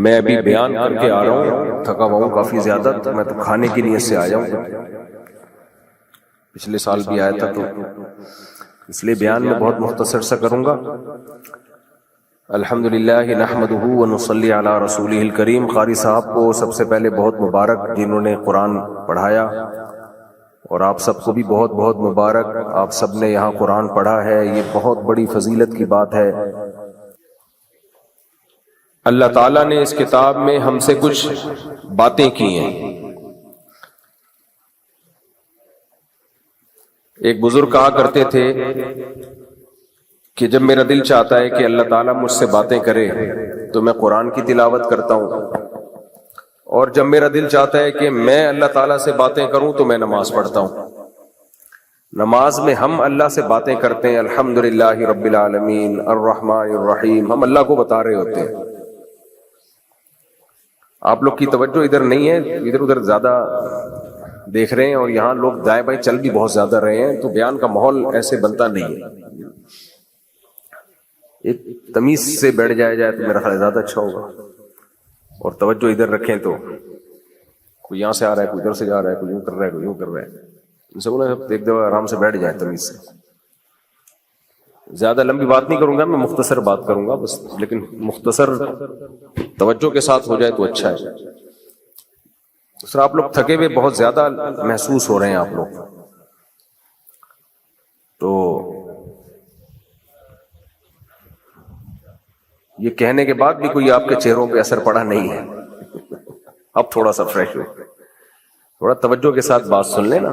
میں ابھی بیان کر کے آ رہا ہوں، تھکا ہوا ہوں کافی زیادہ، تو میں تو کھانے کی نیت سے آیا ہوں۔ پچھلے سال بھی آیا تھا، تو اس لیے بیان میں بہت مختصر سا کروں گا۔ الحمدللہ نحمدہ ونصلی علی رسولہ الکریم۔ قاری صاحب کو سب سے پہلے بہت مبارک جنہوں نے قرآن پڑھایا، اور آپ سب کو بھی بہت بہت مبارک، آپ سب نے یہاں قرآن پڑھا ہے، یہ بہت بڑی فضیلت کی بات ہے۔ اللہ تعالیٰ نے اس کتاب میں ہم سے کچھ باتیں کی ہیں۔ ایک بزرگ کہا کرتے تھے کہ جب میرا دل چاہتا ہے کہ اللہ تعالیٰ مجھ سے باتیں کرے تو میں قرآن کی تلاوت کرتا ہوں، اور جب میرا دل چاہتا ہے کہ میں اللہ تعالیٰ سے باتیں کروں تو میں نماز پڑھتا ہوں۔ نماز میں ہم اللہ سے باتیں کرتے ہیں، الحمدللہ رب العالمین الرحمن الرحیم، ہم اللہ کو بتا رہے ہوتے ہیں۔ آپ لوگ کی توجہ ادھر نہیں ہے، ادھر ادھر زیادہ دیکھ رہے ہیں، اور یہاں لوگ دائیں بائیں چل بھی بہت زیادہ رہے ہیں، تو بیان کا ماحول ایسے بنتا نہیں ہے۔ ایک تمیز سے بیٹھ جائے تو میرا خیال زیادہ اچھا ہوگا، اور توجہ ادھر رکھیں، تو کوئی یہاں سے آ رہا ہے، کوئی ادھر سے جا رہا ہے، کوئی یوں کر رہا ہے، کوئی یوں کر رہا ہے، ان سے بولا ایک دفعہ آرام سے بیٹھ جائیں تمیز سے۔ زیادہ لمبی بات نہیں کروں گا، میں مختصر بات کروں گا بس، لیکن مختصر توجہ کے ساتھ ہو جائے تو اچھا ہے۔ دوسرا، آپ لوگ تھکے ہوئے بہت زیادہ محسوس ہو رہے ہیں آپ لوگ، تو یہ کہنے کے بعد بھی کوئی آپ کے چہروں پہ اثر پڑا نہیں ہے۔ اب تھوڑا سا فریش ہو، تھوڑا توجہ کے ساتھ بات سن لیں نا۔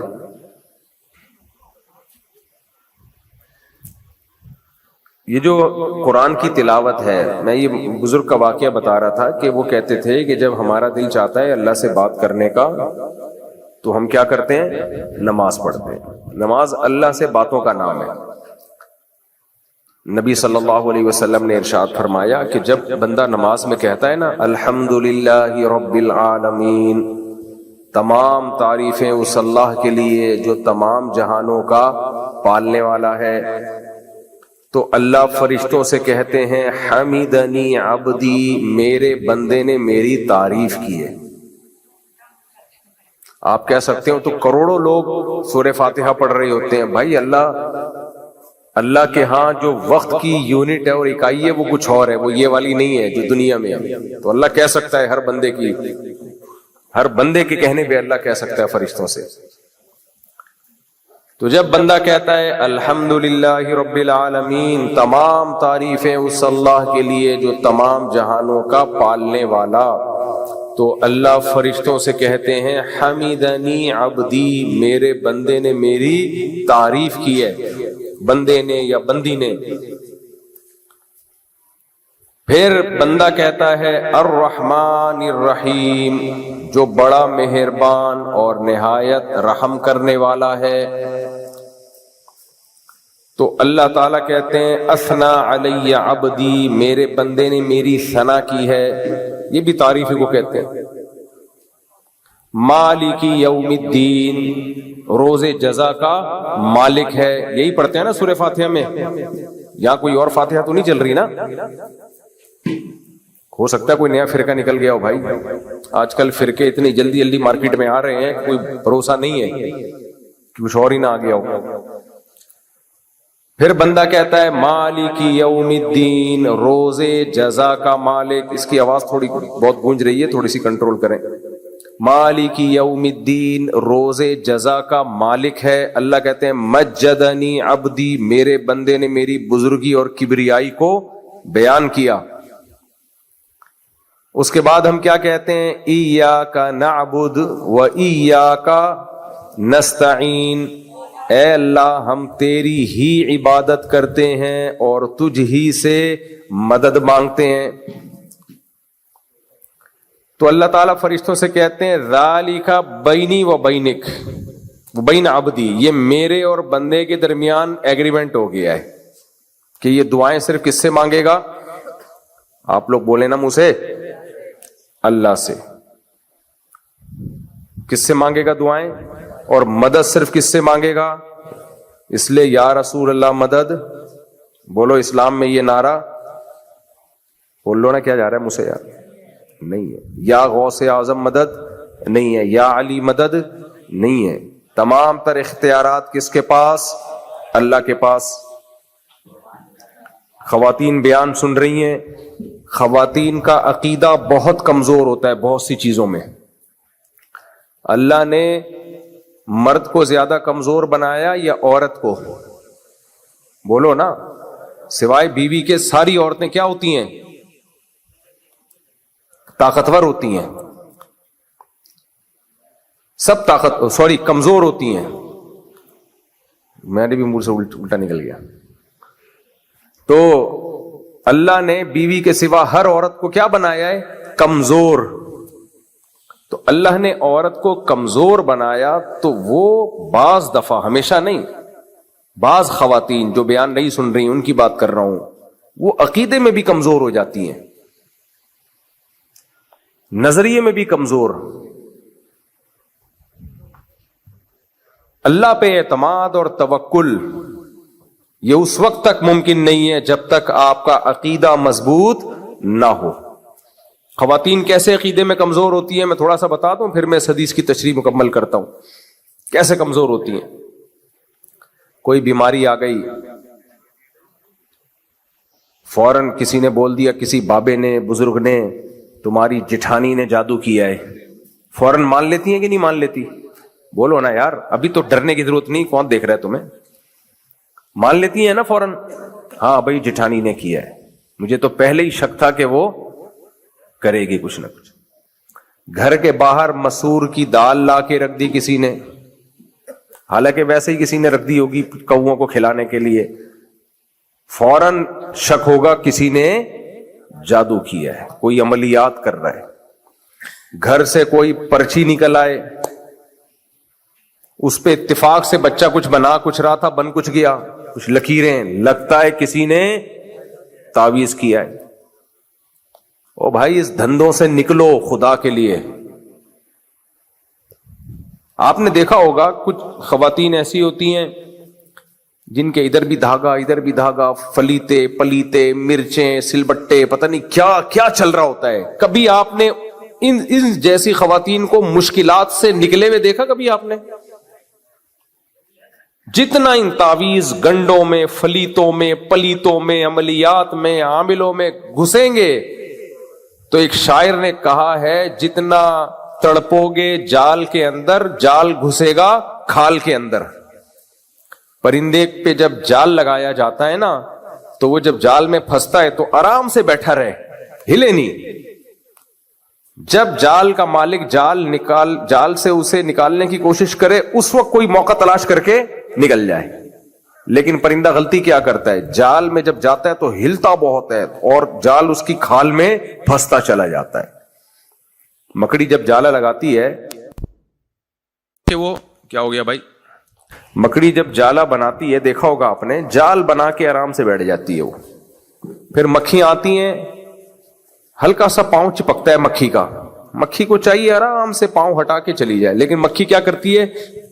یہ جو قرآن کی تلاوت ہے، میں یہ بزرگ کا واقعہ بتا رہا تھا کہ وہ کہتے تھے کہ جب ہمارا دل چاہتا ہے اللہ سے بات کرنے کا تو ہم کیا کرتے ہیں؟ نماز پڑھتے ہیں۔ نماز اللہ سے باتوں کا نام ہے۔ نبی صلی اللہ علیہ وسلم نے ارشاد فرمایا کہ جب بندہ نماز میں کہتا ہے نا الحمدللہ رب العالمین، تمام تعریفیں اس اللہ کے لیے جو تمام جہانوں کا پالنے والا ہے، تو اللہ فرشتوں سے کہتے ہیں حمیدنی عبدی، میرے بندے نے میری تعریف کی ہے۔ آپ کہہ سکتے ہو تو کروڑوں لوگ سورہ فاتحہ پڑھ رہے ہوتے ہیں، بھائی اللہ کے ہاں جو وقت کی یونٹ ہے اور اکائی ہے وہ کچھ اور ہے، وہ یہ والی نہیں ہے جو دنیا میں ہے۔ تو اللہ کہہ سکتا ہے ہر بندے کے کہنے پہ اللہ کہہ سکتا ہے فرشتوں سے۔ تو جب بندہ کہتا ہے الحمدللہ رب العالمین، تمام تعریفیں اس اللہ کے لیے جو تمام جہانوں کا پالنے والا، تو اللہ فرشتوں سے کہتے ہیں حمیدنی عبدی، میرے بندے نے میری تعریف کی ہے، بندے نے یا بندی نے۔ پھر بندہ کہتا ہے الرحمن الرحیم، جو بڑا مہربان اور نہایت رحم کرنے والا ہے، تو اللہ تعالیٰ کہتے ہیں اثنا علی عبدی، میرے بندے نے میری ثنا کی ہے، یہ بھی تعریف کو کہتے ہیں۔ مالک یوم الدین، روز جزا کا مالک ہے، یہی پڑھتے ہیں نا سورہ فاتحہ میں۔ یہاں کوئی اور فاتحہ تو نہیں چل رہی نا؟ ہو سکتا ہے کوئی نیا فرقہ نکل گیا ہو بھائی، آج کل فرقے اتنی جلدی جلدی مارکیٹ میں آ رہے ہیں، کوئی بھروسہ نہیں ہے کہ کچھ اور ہی نہ آ گیا ہو۔ پھر بندہ کہتا ہے مالک یوم الدین، روز جزا کا مالک۔ اس کی آواز تھوڑی بہت گونج رہی ہے، تھوڑی سی کنٹرول کریں۔ مالک یوم الدین، روز جزا کا مالک ہے۔ اللہ کہتے ہیں مجدنی عبدی، میرے بندے نے میری بزرگی اور کبریائی کو بیان کیا۔ اس کے بعد ہم کیا کہتے ہیں؟ ایاک نعبد و ایاک نستعین، اے اللہ ہم تیری ہی عبادت کرتے ہیں اور تجھ ہی سے مدد مانگتے ہیں۔ تو اللہ تعالیٰ فرشتوں سے کہتے ہیں ذالک بینی و بینک و بین عبدی، یہ میرے اور بندے کے درمیان ایگریمنٹ ہو گیا ہے کہ یہ دعائیں صرف کس سے مانگے گا؟ آپ لوگ بولیں نا منہ سے، اللہ سے۔ کس سے مانگے گا دعائیں؟ اور مدد صرف کس سے مانگے گا؟ اس لیے یا رسول اللہ مدد بولو، اسلام میں یہ نعرہ بول لو نا، کیا جا رہا ہے منہ سے یار؟ نہیں ہے. یا غوث اعظم مدد نہیں ہے. یا علی مدد نہیں ہے. تمام تر اختیارات کس کے پاس؟ اللہ کے پاس. خواتین بیان سن رہی ہیں. خواتین کا عقیدہ بہت کمزور ہوتا ہے بہت سی چیزوں میں. اللہ نے مرد کو زیادہ کمزور بنایا یا عورت کو؟ بولو نا. سوائے بیوی کے ساری عورتیں کیا ہوتی ہیں؟ طاقتور ہوتی ہیں. سب کمزور ہوتی ہیں. میں نے بھی منہ سے الٹا نکل گیا. تو اللہ نے بیوی کے سوا ہر عورت کو کیا بنایا ہے؟ کمزور. تو اللہ نے عورت کو کمزور بنایا تو وہ بعض دفعہ، ہمیشہ نہیں، بعض خواتین جو بیان نہیں سن رہی ان کی بات کر رہا ہوں، وہ عقیدے میں بھی کمزور ہو جاتی ہیں، نظریے میں بھی کمزور. اللہ پہ اعتماد اور توکل یہ اس وقت تک ممکن نہیں ہے جب تک آپ کا عقیدہ مضبوط نہ ہو. خواتین کیسے عقیدے میں کمزور ہوتی ہیں میں تھوڑا سا بتا دوں، پھر میں اس حدیث کی تشریح مکمل کرتا ہوں. کیسے کمزور ہوتی ہیں؟ کوئی بیماری آ گئی، فوراً کسی نے بول دیا، کسی بابے نے، بزرگ نے، تمہاری جٹھانی نے جادو کیا ہے، فوراً مان لیتی ہیں کہ نہیں مان لیتی؟ بولو نا یار، ابھی تو ڈرنے کی ضرورت نہیں، کون دیکھ رہا ہے تمہیں؟ مان لیتی ہیں نا فوراً. ہاں بھائی جٹھانی نے کیا ہے، مجھے تو پہلے ہی شک تھا کہ وہ کرے گی کچھ نہ کچھ. گھر کے باہر مسور کی دال لا کے رکھ دی کسی نے، حالانکہ ویسے ہی کسی نے رکھ دی ہوگی کوؤں کو کھلانے کے لیے، فوراً شک ہوگا کسی نے جادو کیا ہے، کوئی عملیات کر رہا ہے. گھر سے کوئی پرچی نکل آئے، اس پہ اتفاق سے بچہ کچھ بنا کچھ رہا تھا، بن کچھ گیا، کچھ لکیریں، لگتا ہے کسی نے تعویذ کیا ہے. او بھائی اس دھندوں سے نکلو خدا کے لیے. آپ نے دیکھا ہوگا کچھ خواتین ایسی ہوتی ہیں جن کے ادھر بھی دھاگا ادھر بھی دھاگا، فلیتے پلیتے، مرچیں، سلبٹے، پتہ نہیں کیا کیا چل رہا ہوتا ہے. کبھی آپ نے ان جیسی خواتین کو مشکلات سے نکلے ہوئے دیکھا؟ کبھی آپ نے؟ جتنا ان تعویذ گنڈوں میں، فلیتوں میں، پلیتوں میں، عملیات میں، عاملوں میں گھسیں گے تو ایک شاعر نے کہا ہے جتنا تڑپو گے جال کے اندر، جال گھسے گا کھال کے اندر. پرندے پہ جب جال لگایا جاتا ہے نا تو وہ جب جال میں پھنستا ہے تو آرام سے بیٹھا رہے، ہلے نہیں. جب جال کا مالک جال سے اسے نکالنے کی کوشش کرے اس وقت کوئی موقع تلاش کر کے نکل جائے. لیکن پرندہ غلطی کیا کرتا ہے؟ جال میں جب جاتا ہے تو ہلتا بہت ہے اور جال اس کی کھال میں پھنستا چلا جاتا ہے. مکڑی جب جالا لگاتی ہے کہ وہ کیا ہو گیا بھائی، مکڑی جب جالا بناتی ہے، دیکھا ہوگا آپ نے، جال بنا کے آرام سے بیٹھ جاتی ہے وہ. پھر مکھیاں آتی ہیں، ہلکا سا پاؤں چپکتا ہے مکھی کا، مکھی کو چاہیے آرام سے پاؤں ہٹا کے چلی جائے، لیکن مکھی کیا کرتی ہے؟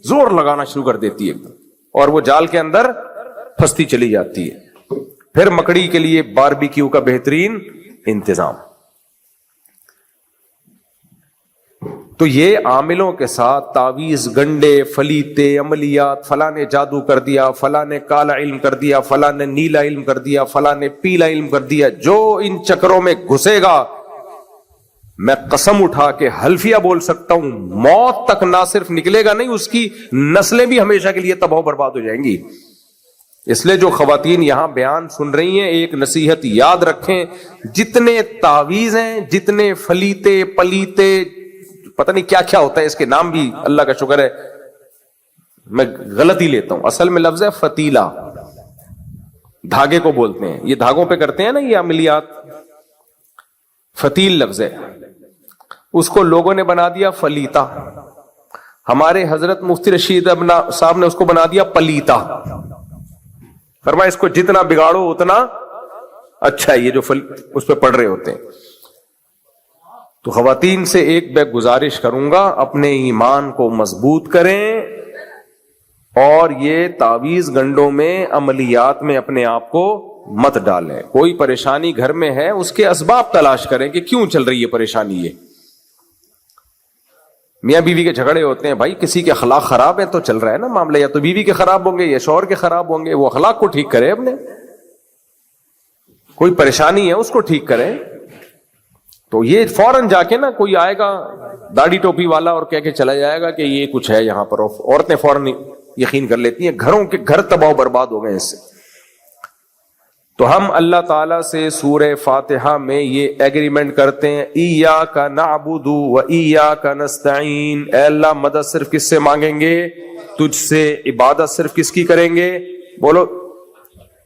زور لگانا شروع کر دیتی ہے اور وہ جال کے اندر پھنستی چلی جاتی ہے. پھر مکڑی کے لیے باربیکیو کا بہترین انتظام. تو یہ عاملوں کے ساتھ تعویذ، گنڈے، فلیتے، عملیات، فلاں نے جادو کر دیا، فلاں نے کالا علم کر دیا، فلاں نے نیلا علم کر دیا، فلاں نے پیلا علم کر دیا، جو ان چکروں میں گھسے گا میں قسم اٹھا کے حلفیہ بول سکتا ہوں موت تک نہ صرف نکلے گا نہیں، اس کی نسلیں بھی ہمیشہ کے لیے تباہ و برباد ہو جائیں گی. اس لیے جو خواتین یہاں بیان سن رہی ہیں ایک نصیحت یاد رکھیں، جتنے تعویذ ہیں، جتنے فلیتے پلیتے، پتہ نہیں کیا کیا ہوتا ہے، اس کے نام بھی اللہ کا شکر ہے میں غلط ہی لیتا ہوں، اصل میں لفظ ہے فتیلہ، دھاگے کو بولتے ہیں، یہ دھاگوں پہ کرتے ہیں نا یہ عملیات، فتیل لفظ ہے، اس کو لوگوں نے بنا دیا فلیتا. ہمارے حضرت مفتی رشید صاحب نے اس کو بنا دیا پلیتا. فرمایا اس کو جتنا بگاڑو اتنا اچھا ہے، یہ جو اس پہ پڑھ رہے ہوتے ہیں. تو خواتین سے ایک میں گزارش کروں گا، اپنے ایمان کو مضبوط کریں اور یہ تعویذ گنڈوں میں، عملیات میں اپنے آپ کو مت ڈالیں. کوئی پریشانی گھر میں ہے اس کے اسباب تلاش کریں کہ کیوں چل رہی ہے پریشانی. یہ میاں بیوی کے جھگڑے ہوتے ہیں, بھائی کسی کے اخلاق خراب ہیں تو چل رہا ہے نا معاملہ, یا تو بیوی کے خراب ہوں گے یا شوہر کے خراب ہوں گے, وہ اخلاق کو ٹھیک کرے اپنے. کوئی پریشانی ہے اس کو ٹھیک کرے. تو یہ فوراً جا کے نا کوئی آئے گا داڑھی ٹوپی والا اور کہہ کے چلا جائے گا کہ یہ کچھ ہے یہاں پر, عورتیں فوراً یقین کر لیتی ہیں, گھروں کے گھر تباہ و برباد ہو گئے اس سے. تو ہم اللہ تعالیٰ سے سورہ فاتحہ میں یہ ایگریمنٹ کرتے ہیں, ایاک نعبد و ایاک نستعین, اے اللہ مدد صرف کس سے مانگیں گے؟ تجھ سے. عبادت صرف کس کی کریں گے؟ بولو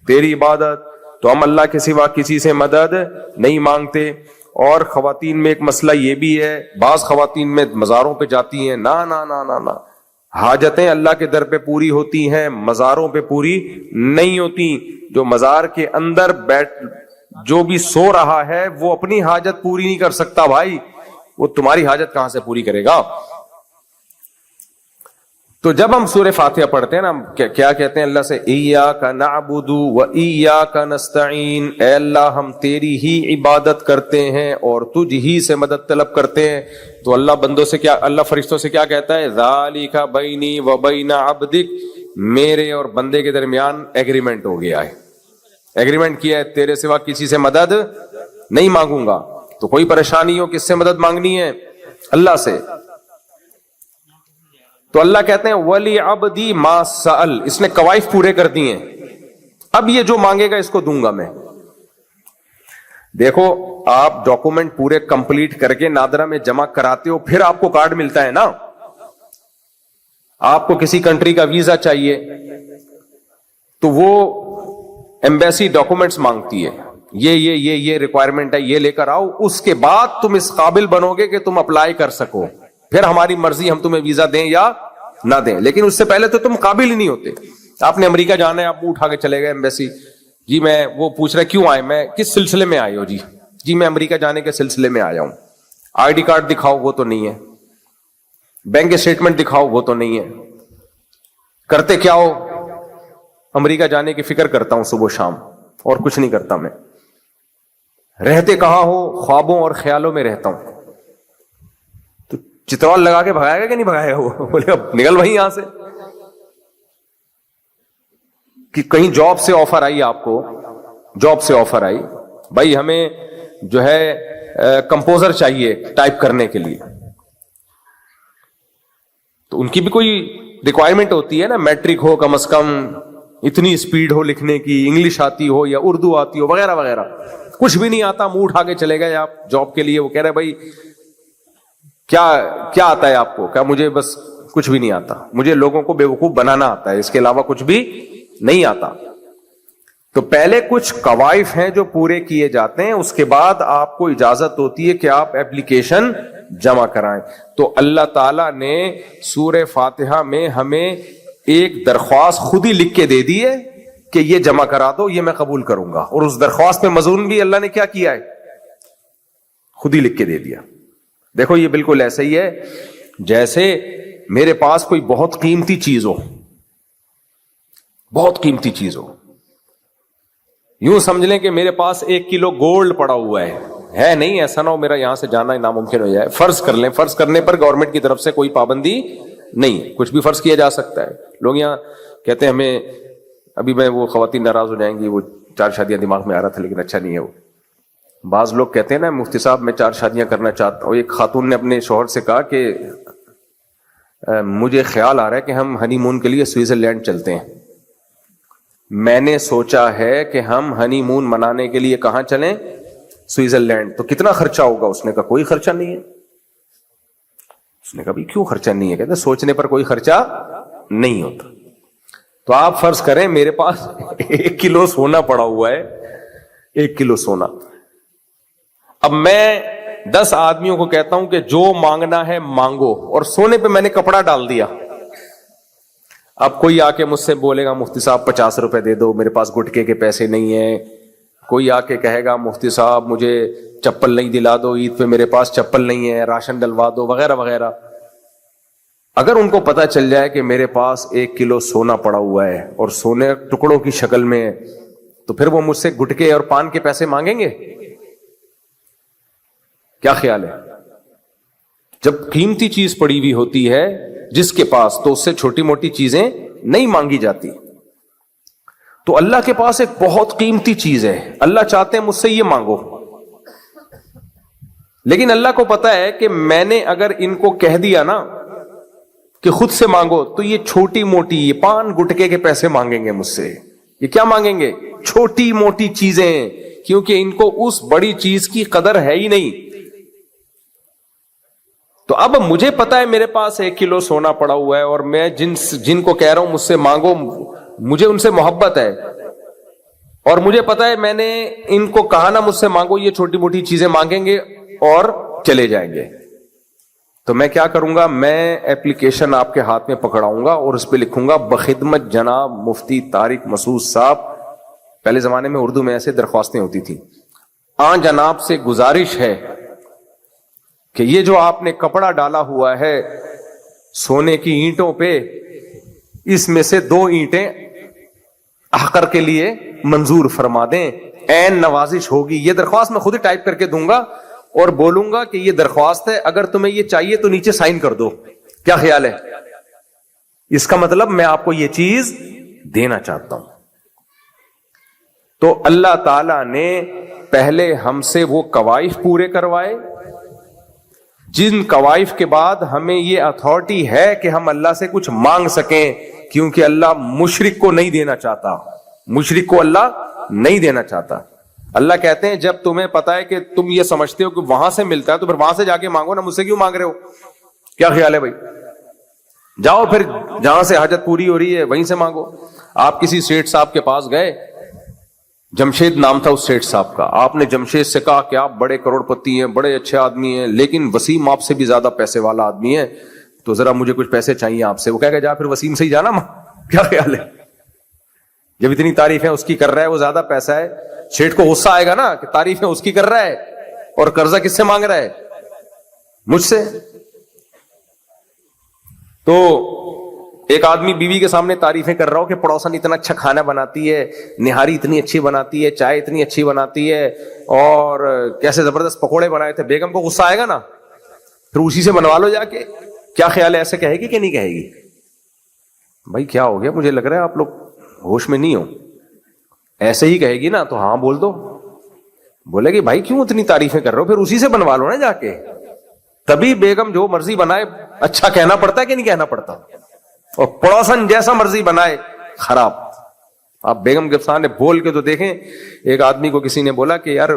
تیری عبادت. تو ہم اللہ کے سوا کسی سے مدد نہیں مانگتے. اور خواتین میں ایک مسئلہ یہ بھی ہے, بعض خواتین میں مزاروں پہ جاتی ہیں, نا نا نا نا نا, حاجتیں اللہ کے در پہ پوری ہوتی ہیں, مزاروں پہ پوری نہیں ہوتی. جو مزار کے اندر بیٹھ جو بھی سو رہا ہے وہ اپنی حاجت پوری نہیں کر سکتا بھائی, وہ تمہاری حاجت کہاں سے پوری کرے گا؟ تو جب ہم سورہ فاتحہ پڑھتے ہیں نا, کیا کہتے ہیں اللہ سے؟ ایاک نعبد و ایاک نستعین, اے اللہ ہم تیری ہی عبادت کرتے ہیں اور تجھ ہی سے مدد طلب کرتے ہیں. تو اللہ بندوں سے کیا, اللہ فرشتوں سے کیا کہتا ہے؟ ذالک بینی و بین عبدک, میرے اور بندے کے درمیان ایگریمنٹ ہو گیا ہے, ایگریمنٹ کیا ہے, تیرے سوا کسی سے مدد نہیں مانگوں گا. تو کوئی پریشانی ہو کس سے مدد مانگنی ہے؟ اللہ سے. تو اللہ کہتے ہیں ولی عبدی ما سأل, اس نے قوائف پورے کر دی ہیں, اب یہ جو مانگے گا اس کو دوں گا میں. دیکھو آپ ڈاکومنٹ پورے کمپلیٹ کر کے نادرا میں جمع کراتے ہو, پھر آپ کو کارڈ ملتا ہے نا. آپ کو کسی کنٹری کا ویزا چاہیے تو وہ ایمبیسی ڈاکومنٹس مانگتی ہے, یہ ریکوائرمنٹ ہے, یہ لے کر آؤ, اس کے بعد تم اس قابل بنو گے کہ تم اپلائی کر سکو. پھر ہماری مرضی ہم تمہیں ویزا دیں یا نہ دیں, لیکن اس سے پہلے تو تم قابل ہی نہیں ہوتے. آپ نے امریکہ جانا ہے, آپ اٹھا کے چلے گئے ایمبیسی, جی میں, وہ پوچھ رہے کیوں آئے, میں کس سلسلے میں آئے ہو؟ جی میں امریکہ جانے کے سلسلے میں آیا ہوں. آئی ڈی کارڈ دکھاؤ, وہ تو نہیں ہے. بینک اسٹیٹمنٹ دکھاؤ, وہ تو نہیں ہے. کرتے کیا ہو؟ امریکہ جانے کی فکر کرتا ہوں صبح شام, اور کچھ نہیں کرتا میں. رہتے کہاں ہو؟ خوابوں اور خیالوں میں رہتا ہوں. تو چترال لگا کے بھگائے گا کہ نہیں بھگائے گا؟ وہ بولے اب نکل وہیں یہاں سے. کہ کہیں جاب سے آفر آئی, آپ کو جاب سے آفر آئی, بھائی ہمیں جو ہے کمپوزر چاہیے ٹائپ کرنے کے لیے. تو ان کی بھی کوئی ریکوائرمنٹ ہوتی ہے نا, میٹرک ہو کم از کم, اتنی اسپیڈ ہو لکھنے کی, انگلش آتی ہو یا اردو آتی ہو وغیرہ وغیرہ. کچھ بھی نہیں آتا, منہ اٹھا کے چلے گئے آپ جاب کے لیے. وہ کہہ رہے بھائی کیا آتا ہے آپ کو؟ کیا مجھے بس کچھ بھی نہیں آتا, مجھے لوگوں کو بیوقوف بنانا آتا ہے, اس کے علاوہ کچھ بھی نہیں آتا. تو پہلے کچھ قوائف ہیں جو پورے کیے جاتے ہیں, اس کے بعد آپ کو اجازت ہوتی ہے کہ آپ ایپلیکیشن جمع کرائیں. تو اللہ تعالیٰ نے سورہ فاتحہ میں ہمیں ایک درخواست خود ہی لکھ کے دے دی ہے کہ یہ جمع کرا دو, یہ میں قبول کروں گا. اور اس درخواست میں مضمون بھی اللہ نے کیا کیا ہے؟ خود ہی لکھ کے دے دیا. دیکھو یہ بالکل ایسا ہی ہے جیسے میرے پاس کوئی بہت قیمتی چیز ہو, بہت قیمتی چیز ہو. یوں سمجھ لیں کہ میرے پاس 1 کلو گولڈ پڑا ہوا ہے نہیں, ایسا نہ ہو میرا یہاں سے جانا ناممکن ہو جائے. فرض کر لیں, فرض کرنے پر گورنمنٹ کی طرف سے کوئی پابندی نہیں, کچھ بھی فرض کیا جا سکتا ہے. لوگ یہاں کہتے ہیں ہمیں, ابھی میں وہ خواتین ناراض ہو جائیں گی, وہ 4 شادیاں دماغ میں آ رہا تھا لیکن اچھا نہیں ہے. وہ بعض لوگ کہتے ہیں نا مفتی صاحب میں 4 شادیاں کرنا چاہتا ہوں. ایک خاتون نے اپنے شوہر سے کہا کہ مجھے خیال آ رہا ہے کہ ہم ہنی مون کے لیے سوئٹزرلینڈ چلتے ہیں. میں نے سوچا ہے کہ ہم ہنی مون منانے کے لیے کہاں چلیں؟ سوئٹزرلینڈ. تو کتنا خرچہ ہوگا؟ اس نے کہا کوئی خرچہ نہیں ہے. اس نے کہا بھی کیوں خرچہ نہیں ہے؟ کہتے سوچنے پر کوئی خرچہ نہیں ہوتا. تو آپ فرض کریں میرے پاس 1 کلو سونا پڑا ہوا ہے, 1 کلو سونا. اب میں 10 آدمیوں کو کہتا ہوں کہ جو مانگنا ہے مانگو, اور سونے پہ میں نے کپڑا ڈال دیا. اب کوئی آ کے مجھ سے بولے گا مفتی صاحب 50 روپے دے دو, میرے پاس گٹکے کے پیسے نہیں ہیں. کوئی آ کے کہے گا مفتی صاحب مجھے چپل نہیں دلا دو, عید پہ میرے پاس چپل نہیں ہے, راشن ڈلوا دو, وغیرہ وغیرہ. اگر ان کو پتا چل جائے کہ میرے پاس 1 کلو سونا پڑا ہوا ہے اور سونے ٹکڑوں کی شکل میں, تو پھر وہ مجھ سے گٹکے اور پان کے پیسے مانگیں گے؟ کیا خیال ہے؟ جب قیمتی چیز پڑی ہوئی ہوتی ہے جس کے پاس، تو اس سے چھوٹی موٹی چیزیں نہیں مانگی جاتی. تو اللہ کے پاس ایک بہت قیمتی چیز ہے، اللہ چاہتے ہیں مجھ سے یہ مانگو، لیکن اللہ کو پتا ہے کہ میں نے اگر ان کو کہہ دیا نا کہ خود سے مانگو، تو یہ چھوٹی موٹی، یہ پان گٹکے کے پیسے مانگیں گے مجھ سے. یہ کیا مانگیں گے؟ چھوٹی موٹی چیزیں، کیونکہ ان کو اس بڑی چیز کی قدر ہے ہی نہیں. تو اب مجھے پتا ہے میرے پاس 1 کلو سونا پڑا ہوا ہے، اور میں جن کو کہہ رہا ہوں مجھ سے مانگو، مجھے ان سے محبت ہے، اور مجھے پتا ہے میں نے ان کو کہا نا مجھ سے مانگو، یہ چھوٹی موٹی چیزیں مانگیں گے اور چلے جائیں گے. تو میں کیا کروں گا؟ میں ایپلیکیشن آپ کے ہاتھ میں پکڑاؤں گا اور اس پہ لکھوں گا بخدمت جناب مفتی طارق مسعود صاحب. پہلے زمانے میں اردو میں ایسے درخواستیں ہوتی تھی. جناب سے گزارش ہے کہ یہ جو آپ نے کپڑا ڈالا ہوا ہے سونے کی اینٹوں پہ، اس میں سے 2 اینٹیں احقر کے لیے منظور فرما دیں، عین نوازش ہوگی. یہ درخواست میں خود ہی ٹائپ کر کے دوں گا اور بولوں گا کہ یہ درخواست ہے، اگر تمہیں یہ چاہیے تو نیچے سائن کر دو. کیا خیال ہے؟ اس کا مطلب میں آپ کو یہ چیز دینا چاہتا ہوں. تو اللہ تعالی نے پہلے ہم سے وہ کوائف پورے کروائے، جن کوائف کے بعد ہمیں یہ اتھارٹی ہے کہ ہم اللہ سے کچھ مانگ سکیں، کیونکہ اللہ مشرک کو نہیں دینا چاہتا. مشرک کو اللہ نہیں دینا چاہتا. اللہ کہتے ہیں جب تمہیں پتا ہے کہ تم یہ سمجھتے ہو کہ وہاں سے ملتا ہے، تو پھر وہاں سے جا کے مانگو نا، مجھ سے کیوں مانگ رہے ہو؟ کیا خیال ہے بھائی؟ جاؤ پھر جہاں سے حاجت پوری ہو رہی ہے وہیں سے مانگو. آپ کسی سیٹ صاحب کے پاس گئے، جمشید نام تھا اس سیٹ صاحب کا، آپ نے جمشید سے کہا کہ آپ بڑے کروڑ پتی ہیں، بڑے اچھے آدمی ہیں، لیکن وسیم آپ سے بھی زیادہ پیسے والا آدمی ہے، تو ذرا مجھے کچھ پیسے چاہیے آپ سے. وہ کہہ گا جا پھر وسیم سے ہی جانا. کیا خیال ہے؟ جب اتنی تعریفیں اس کی کر رہا ہے، وہ زیادہ پیسہ ہے، سیٹ کو غصہ آئے گا نا کہ تعریفیں اس کی کر رہا ہے اور قرضہ کس سے مانگ رہا ہے؟ مجھ سے. تو ایک آدمی بیوی کے سامنے تعریفیں کر رہا ہو کہ پڑوسن اتنا اچھا کھانا بناتی ہے، نہاری اتنی اچھی بناتی ہے، چائے اتنی اچھی بناتی ہے، اور کیسے زبردست پکوڑے بنائے تھے. بیگم کو غصہ آئے گا نا، پھر اسی سے بنوا لو جا کے. کیا خیال ہے؟ ایسے کہے گی کہ نہیں کہے گی؟ بھائی کیا ہو گیا؟ مجھے لگ رہا ہے آپ لوگ ہوش میں نہیں ہو. ایسے ہی کہے گی نا تو ہاں بول دو. بولے گی بھائی کیوں اتنی تعریفیں کر رہے ہو، پھر اسی سے بنوا لو نا جا کے. تبھی بیگم جو مرضی بنائے اچھا کہنا پڑتا ہے کہ نہیں کہنا پڑتا؟ اور پڑوسن جیسا مرضی بنائے خراب. آپ بیگم کے سامنے بول کے تو دیکھیں. ایک آدمی کو کسی نے بولا کہ یار،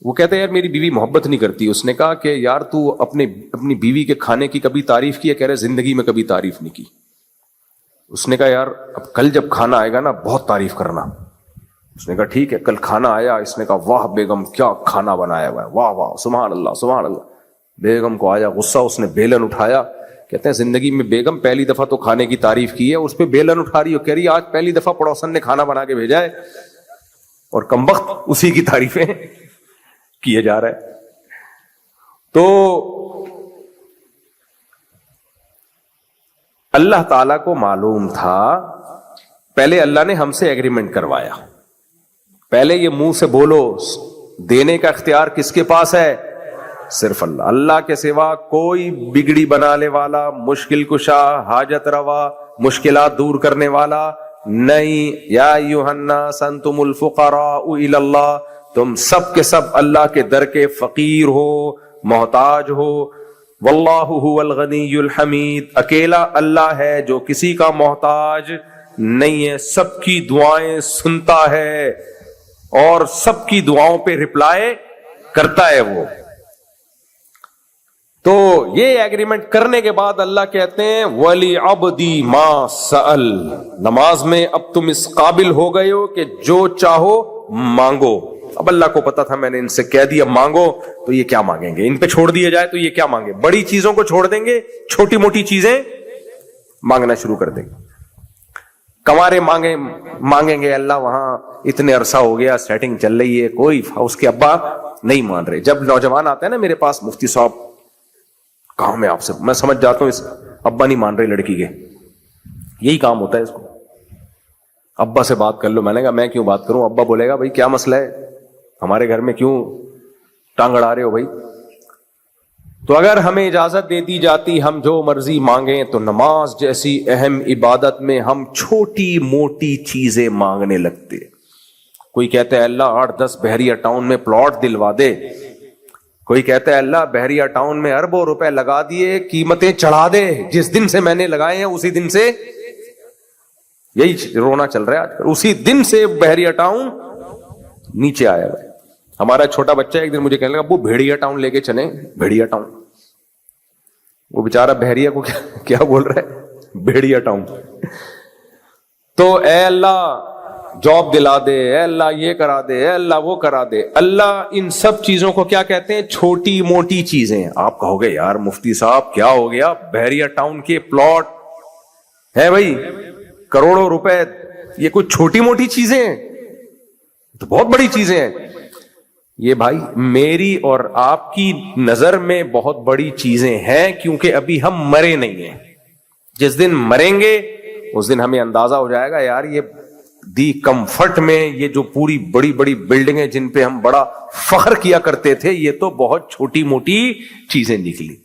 وہ کہتے ہیں یار میری بیوی محبت نہیں کرتی. اس نے کہا کہ یار تو اپنی بیوی کے کھانے کی کبھی تعریف کی ہے؟ کہہ رہے زندگی میں کبھی تعریف نہیں کی. اس نے کہا یار اب کل جب کھانا آئے گا نا بہت تعریف کرنا. اس نے کہا ٹھیک ہے. کل کھانا آیا، اس نے کہا واہ بیگم کیا کھانا بنایا ہوا ہے، واہ واہ سبحان اللہ سبحان اللہ. بیگم کو آیا غصہ، اس نے بیلن اٹھایا. کہتے ہیں زندگی میں بیگم پہلی دفعہ تو کھانے کی تعریف کی ہے، اس پہ بیلن اٹھا رہی ہو، کہہ رہی آج پہلی دفعہ پڑوسن نے کھانا بنا کے بھیجا ہے، اور کمبخت اسی کی تعریفیں کیے جا رہا ہے. تو اللہ تعالی کو معلوم تھا، پہلے اللہ نے ہم سے ایگریمنٹ کروایا. پہلے یہ منہ سے بولو، دینے کا اختیار کس کے پاس ہے؟ صرف اللہ. اللہ کے سوا کوئی بگڑی بنانے والا، مشکل کشا، حاجت روا، مشکلات دور کرنے والا نہیں. یا ایھا الناس انتم الفقراء الی اللہ، تم سب کے سب اللہ کے در کے فقیر ہو، محتاج ہو. واللہ هو الغنی الحمید، اکیلا اللہ ہے جو کسی کا محتاج نہیں ہے، سب کی دعائیں سنتا ہے اور سب کی دعاؤں پہ رپلائی کرتا ہے وہ. تو یہ ایگریمنٹ کرنے کے بعد اللہ کہتے ہیں ولی عبدی ما سأل، نماز میں اب تم اس قابل ہو گئے ہو کہ جو چاہو مانگو. اب اللہ کو پتا تھا، میں نے ان سے کہہ دیا مانگو تو یہ کیا مانگیں گے، ان پہ چھوڑ دیا جائے تو یہ کیا مانگے. بڑی چیزوں کو چھوڑ دیں گے، چھوٹی موٹی چیزیں مانگنا شروع کر دیں گے. کمارے مانگیں گے، اللہ وہاں اتنے عرصہ ہو گیا سیٹنگ چل رہی ہے، کوئی اس کے ابا نہیں مان رہے. جب نوجوان آتے ہیں نا میرے پاس، مفتی صاحب کہاں میں آپ سے، میں سمجھ جاتا ہوں اس ابا نہیں مان رہے لڑکی کے، یہی کام ہوتا ہے اس کو. ابا سے بات کر لو. میں نے کہا میں کیوں بات کروں؟ ابا بولے گا بھائی کیا مسئلہ ہے, ہمارے گھر میں کیوں ٹانگ اڑا رہے ہو بھائی؟ تو اگر ہمیں اجازت دے دی جاتی ہم جو مرضی مانگیں, تو نماز جیسی اہم عبادت میں ہم چھوٹی موٹی چیزیں مانگنے لگتے. کوئی کہتا ہے اللہ 8-10 بحریہ ٹاؤن میں پلاٹ دلوا دے, کوئی کہتا ہے اللہ بحریہ ٹاؤن میں اربوں روپے لگا دیے, قیمتیں چڑھا دے, جس دن سے میں نے لگائے ہیں اسی دن سے یہی رونا چل رہا ہے آج کل, اسی دن سے بحریہ ٹاؤن نیچے آیا ہے. ہمارا چھوٹا بچہ ایک دن مجھے کہنے لگا ابو بھیڑیا ٹاؤن لے کے چلیں, بھیڑیا ٹاؤن. وہ بیچارہ بحریہ کو کیا بول رہا ہے, بھیڑیا ٹاؤن. تو اے اللہ جاب دلا دے, اے اللہ یہ کرا دے, اے اللہ وہ کرا دے. اللہ ان سب چیزوں کو کیا کہتے ہیں؟ چھوٹی موٹی چیزیں. آپ کہو گے یار مفتی صاحب کیا ہو گیا, بحریہ ٹاؤن کے پلاٹ ہے بھائی کروڑوں روپے, یہ کوئی چھوٹی موٹی چیزیں ہیں؟ تو بہت بڑی چیزیں ہیں یہ بھائی. میری اور آپ کی نظر میں بہت بڑی چیزیں ہیں, کیونکہ ابھی ہم مرے نہیں ہیں. جس دن مریں گے اس دن ہمیں اندازہ ہو جائے گا یار یہ دی کمفرٹ میں یہ جو پوری بڑی بڑی بلڈنگیں جن پہ ہم بڑا فخر کیا کرتے تھے یہ تو بہت چھوٹی موٹی چیزیں نکلی.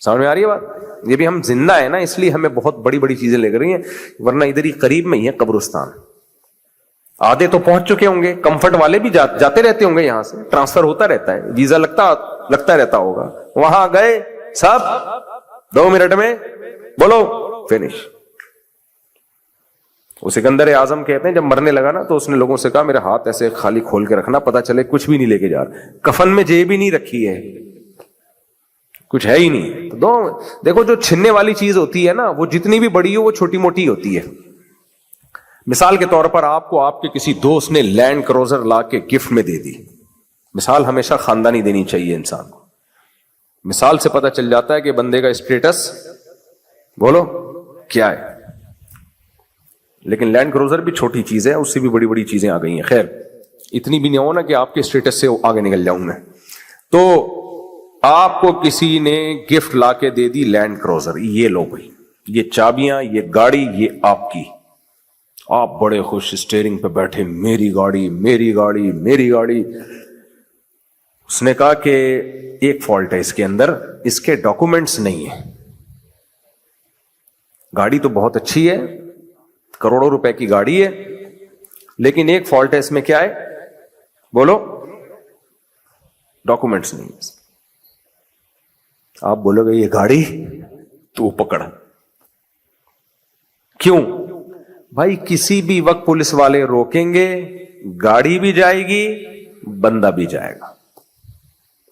سمجھ میں آ رہی ہے بات؟ یہ بھی ہم زندہ ہیں نا, اس لیے ہمیں بہت بڑی بڑی چیزیں لگ رہی ہیں, ورنہ ادھر ہی قریب میں ہی ہے قبرستان. آدھے تو پہنچ چکے ہوں گے, کمفرٹ والے بھی جاتے رہتے ہوں گے, یہاں سے ٹرانسفر ہوتا رہتا ہے, ویزا لگتا رہتا ہوگا. وہاں گئے سب 2 منٹ میں بولو فنش. وہ سکندر اعظم کہتے ہیں جب مرنے لگا نا تو اس نے لوگوں سے کہا میرے ہاتھ ایسے خالی کھول کے رکھنا, پتا چلے کچھ بھی نہیں لے کے جا رہا. کفن میں جیب بھی نہیں رکھی ہے, کچھ ہے ہی نہیں. تو دیکھو جو چھننے والی چیز ہوتی ہے نا وہ جتنی بھی بڑی ہو وہ چھوٹی موٹی ہوتی ہے. مثال کے طور پر آپ کو آپ کے کسی دوست نے لینڈ کروزر لا کے گفٹ میں دے دی. مثال ہمیشہ خاندانی دینی چاہیے انسان کو. مثال سے پتہ چل جاتا ہے کہ بندے کا اسٹیٹس بولو کیا ہے. لیکن لینڈ کروزر بھی چھوٹی چیز ہے, اس سے بھی بڑی بڑی چیزیں آ گئی ہیں. خیر اتنی بھی نہیں ہو نا کہ آپ کے اسٹیٹس سے آگے نکل جاؤں میں. تو آپ کو کسی نے گفٹ لا کے دے دی لینڈ کروزر, یہ لو بھائی یہ چابیاں, یہ گاڑی, یہ آپ کی. آپ بڑے خوش اسٹیئرنگ پہ بیٹھے, میری گاڑی میری گاڑی میری گاڑی. اس نے کہا کہ ایک فالٹ ہے اس کے اندر, اس کے ڈاکومنٹس نہیں ہیں. گاڑی تو بہت اچھی ہے, کروڑوں روپے کی گاڑی ہے, لیکن ایک فالٹ ہے اس میں. کیا ہے بولو؟ ڈاکومنٹس نہیں. آپ بولو گے یہ گاڑی تو پکڑ. کیوں بھائی؟ کسی بھی وقت پولیس والے روکیں گے, گاڑی بھی جائے گی, بندہ بھی جائے گا.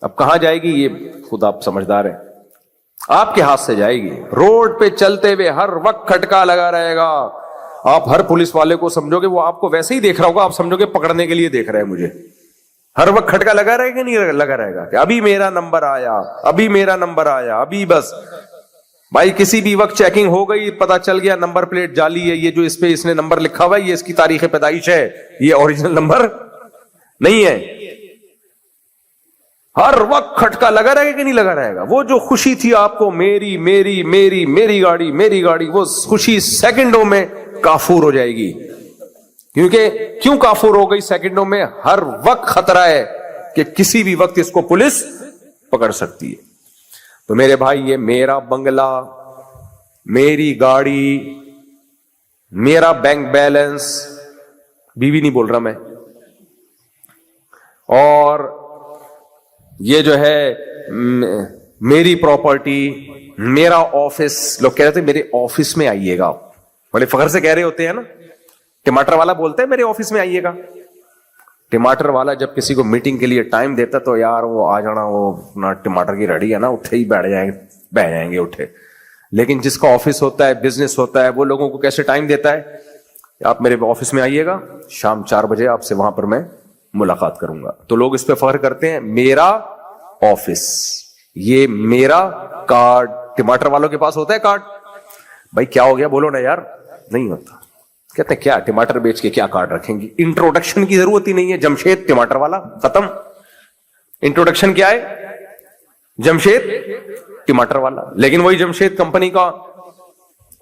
اب کہاں جائے گی یہ خود آپ سمجھدار ہیں, آپ کے ہاتھ سے جائے گی. روڈ پہ چلتے ہوئے ہر وقت کھٹکا لگا رہے گا. آپ ہر پولیس والے کو سمجھو گے وہ آپ کو ویسے ہی دیکھ رہا ہوگا, آپ سمجھو گے پکڑنے کے لیے دیکھ رہے ہیں مجھے. ہر وقت کھٹکا لگا رہے گا, نہیں لگا رہے گا کہ ابھی میرا نمبر آیا, ابھی میرا نمبر آیا, ابھی بس. بھائی کسی بھی وقت چیکنگ ہو گئی, پتا چل گیا نمبر پلیٹ جعلی ہے, یہ جو اس پہ اس نے نمبر لکھا ہوا ہے یہ اس کی تاریخ پیدائش ہے, یہ اوریجنل نمبر نہیں ہے. ہر وقت کھٹکا لگا رہے گا کہ نہیں لگا رہے گا؟ وہ جو خوشی تھی آپ کو میری میری میری میری گاڑی میری گاڑی, وہ خوشی سیکنڈوں میں کافور ہو جائے گی. کیوں کافور ہو گئی سیکنڈوں میں؟ ہر وقت خطرہ ہے کہ کسی بھی وقت اس کو پولیس پکڑ سکتی ہے. تو میرے بھائی یہ میرا بنگلہ, میری گاڑی, میرا بینک بیلنس, بیوی نہیں بول رہا میں, اور یہ جو ہے میری پراپرٹی, میرا آفس. لوگ کہہ رہے تھے میرے آفس میں آئیے گا, بڑے فخر سے کہہ رہے ہوتے ہیں نا. ٹماٹر والا بولتا ہے میرے آفس میں آئیے گا. ٹماٹر والا جب کسی کو میٹنگ کے لیے ٹائم دیتا تو یار وہ آ جانا, وہ ٹماٹر کی ریڈی ہے نا, اٹھے ہی بیٹھ جائیں گے اٹھے. لیکن جس کا آفس ہوتا ہے, بزنس ہوتا ہے, وہ لوگوں کو کیسے ٹائم دیتا ہے؟ آپ میرے آفس میں آئیے گا, شام 4 بجے آپ سے وہاں پر میں ملاقات کروں گا. تو لوگ اس پہ فخر کرتے ہیں میرا آفس, یہ میرا کارڈ. ٹماٹر والوں کے پاس ہوتا ہے کارڈ؟ بھائی کیا ہو گیا بولو نا یار, نہیں ہوتا. کہتے ہیں کیا ٹماٹر بیچ کے کیا کارڈ رکھیں گے؟ انٹروڈکشن کی ضرورت ہی نہیں ہے. جمشید ٹماٹر والا, ختم. انٹروڈکشن کیا ہے؟ جمشید ٹماٹر والا. لیکن وہی جمشید کمپنی کا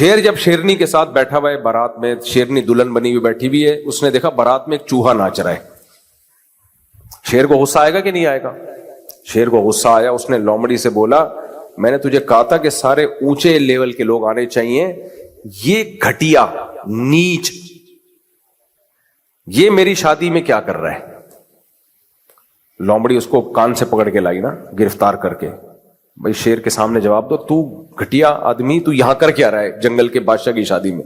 شیر جب شیرنی کے ساتھ بیٹھا ہوا ہے بارات میں، شیرنی دلہن بنی ہوئی بیٹھی ہوئی ہے، اس نے دیکھا بارات میں ایک چوہا ناچ رہا ہے، شیر کو غصہ آئے گا کہ نہیں آئے گا؟ شیر کو غصہ آیا، اس نے لومڑی سے بولا میں نے تجھے کہا تھا کہ سارے اونچے لیول کے لوگ آنے چاہیے، یہ گھٹیا نیچ یہ میری شادی میں کیا کر رہا ہے؟ لومڑی اس کو کان سے پکڑ کے لائی نا، گرفتار کر کے، بھائی شیر کے سامنے جواب دو، تو گھٹیا آدمی تو یہاں کر کے آ رہا ہے جنگل کے بادشاہ کی شادی میں؟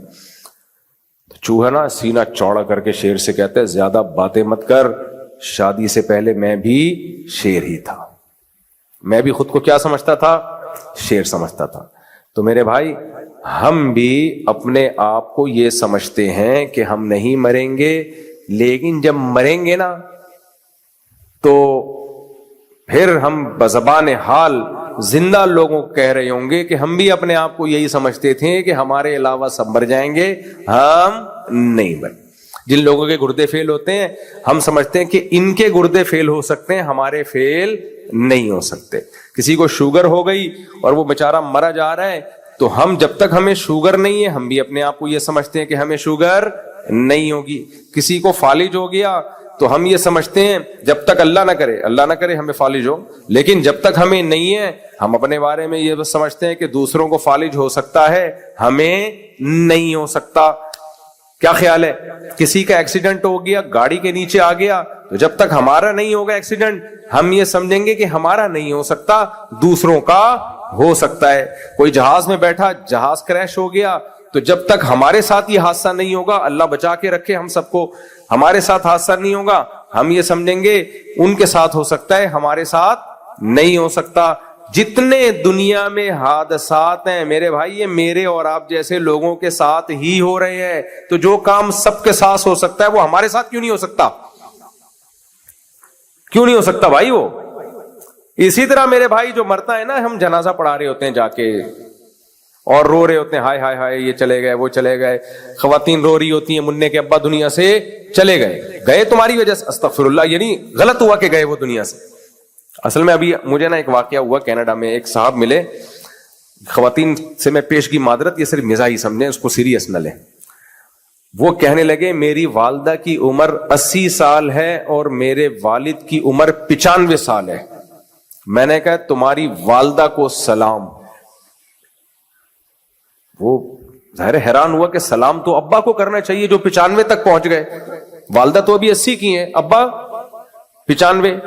تو چوہا نا سینہ چوڑا کر کے شیر سے کہتا ہے زیادہ باتیں مت کر، شادی سے پہلے میں بھی شیر ہی تھا، میں بھی خود کو کیا سمجھتا تھا؟ شیر سمجھتا تھا۔ تو میرے بھائی ہم بھی اپنے آپ کو یہ سمجھتے ہیں کہ ہم نہیں مریں گے، لیکن جب مریں گے نا تو پھر ہم بزبان حال زندہ لوگوں کو کہہ رہے ہوں گے کہ ہم بھی اپنے آپ کو یہی سمجھتے تھے کہ ہمارے علاوہ سب مر جائیں گے، ہم نہیں مر۔ جن لوگوں کے گردے فیل ہوتے ہیں ہم سمجھتے ہیں کہ ان کے گردے فیل ہو سکتے ہیں، ہمارے فیل نہیں ہو سکتے۔ کسی کو شوگر ہو گئی اور وہ بیچارہ مرا جا رہا ہے، تو ہم جب تک ہمیں شوگر نہیں ہے ہم بھی اپنے آپ کو یہ سمجھتے ہیں کہ ہمیں شوگر نہیں ہوگی۔ کسی کو فالج ہو گیا تو ہم یہ سمجھتے ہیں جب تک اللہ نہ کرے ہمیں فالج ہو، لیکن جب تک ہمیں نہیں ہے ہم اپنے بارے میں یہ سمجھتے ہیں کہ دوسروں کو فالج ہو سکتا ہے، ہمیں نہیں ہو سکتا۔ کیا خیال ہے؟ کسی کا ایکسیڈنٹ ہو گیا، گاڑی کے نیچے آ گیا، تو جب تک ہمارا نہیں ہوگا ایکسیڈنٹ ہم یہ سمجھیں گے کہ ہمارا نہیں ہو سکتا، دوسروں کا ہو سکتا ہے۔ کوئی جہاز میں بیٹھا، جہاز کریش ہو گیا، تو جب تک ہمارے ساتھ یہ حادثہ نہیں ہوگا، اللہ بچا کے رکھے ہم سب کو، ہمارے ساتھ حادثہ نہیں ہوگا، ہم یہ سمجھیں گے ان کے ساتھ ہو سکتا ہے، ہمارے ساتھ نہیں ہو سکتا۔ جتنے دنیا میں حادثات ہیں میرے بھائی یہ میرے اور آپ جیسے لوگوں کے ساتھ ہی ہو رہے ہیں، تو جو کام سب کے ساتھ ہو سکتا ہے وہ ہمارے ساتھ کیوں نہیں ہو سکتا؟ کیوں نہیں ہو سکتا بھائی وہ؟ اسی طرح میرے بھائی جو مرتا ہے نا، ہم جنازہ پڑھا رہے ہوتے ہیں جا کے اور رو رہے ہوتے ہیں، ہائے ہائے ہائے یہ چلے گئے وہ چلے گئے، خواتین رو رہی ہوتی ہیں منع کے ابا دنیا سے چلے گئے تمہاری وجہ سے، استغفر اللہ، یعنی غلط ہوا کہ گئے وہ دنیا سے۔ اصل میں ابھی مجھے نا ایک واقعہ ہوا کینیڈا میں، ایک صاحب ملے، خواتین سے میں پیشگی معذرت، یہ صرف مزاحی سمجھیں، اس کو سیریس نہ لیں۔ وہ کہنے لگے میری والدہ کی عمر 80 سال ہے اور میرے والد کی عمر 95 سال ہے۔ میں نے کہا تمہاری والدہ کو سلام۔ وہ ظاہر حیران ہوا کہ سلام تو ابا کو کرنا چاہیے جو 95 تک پہنچ گئے، والدہ تو ابھی 80 کی ہیں، ابا 95،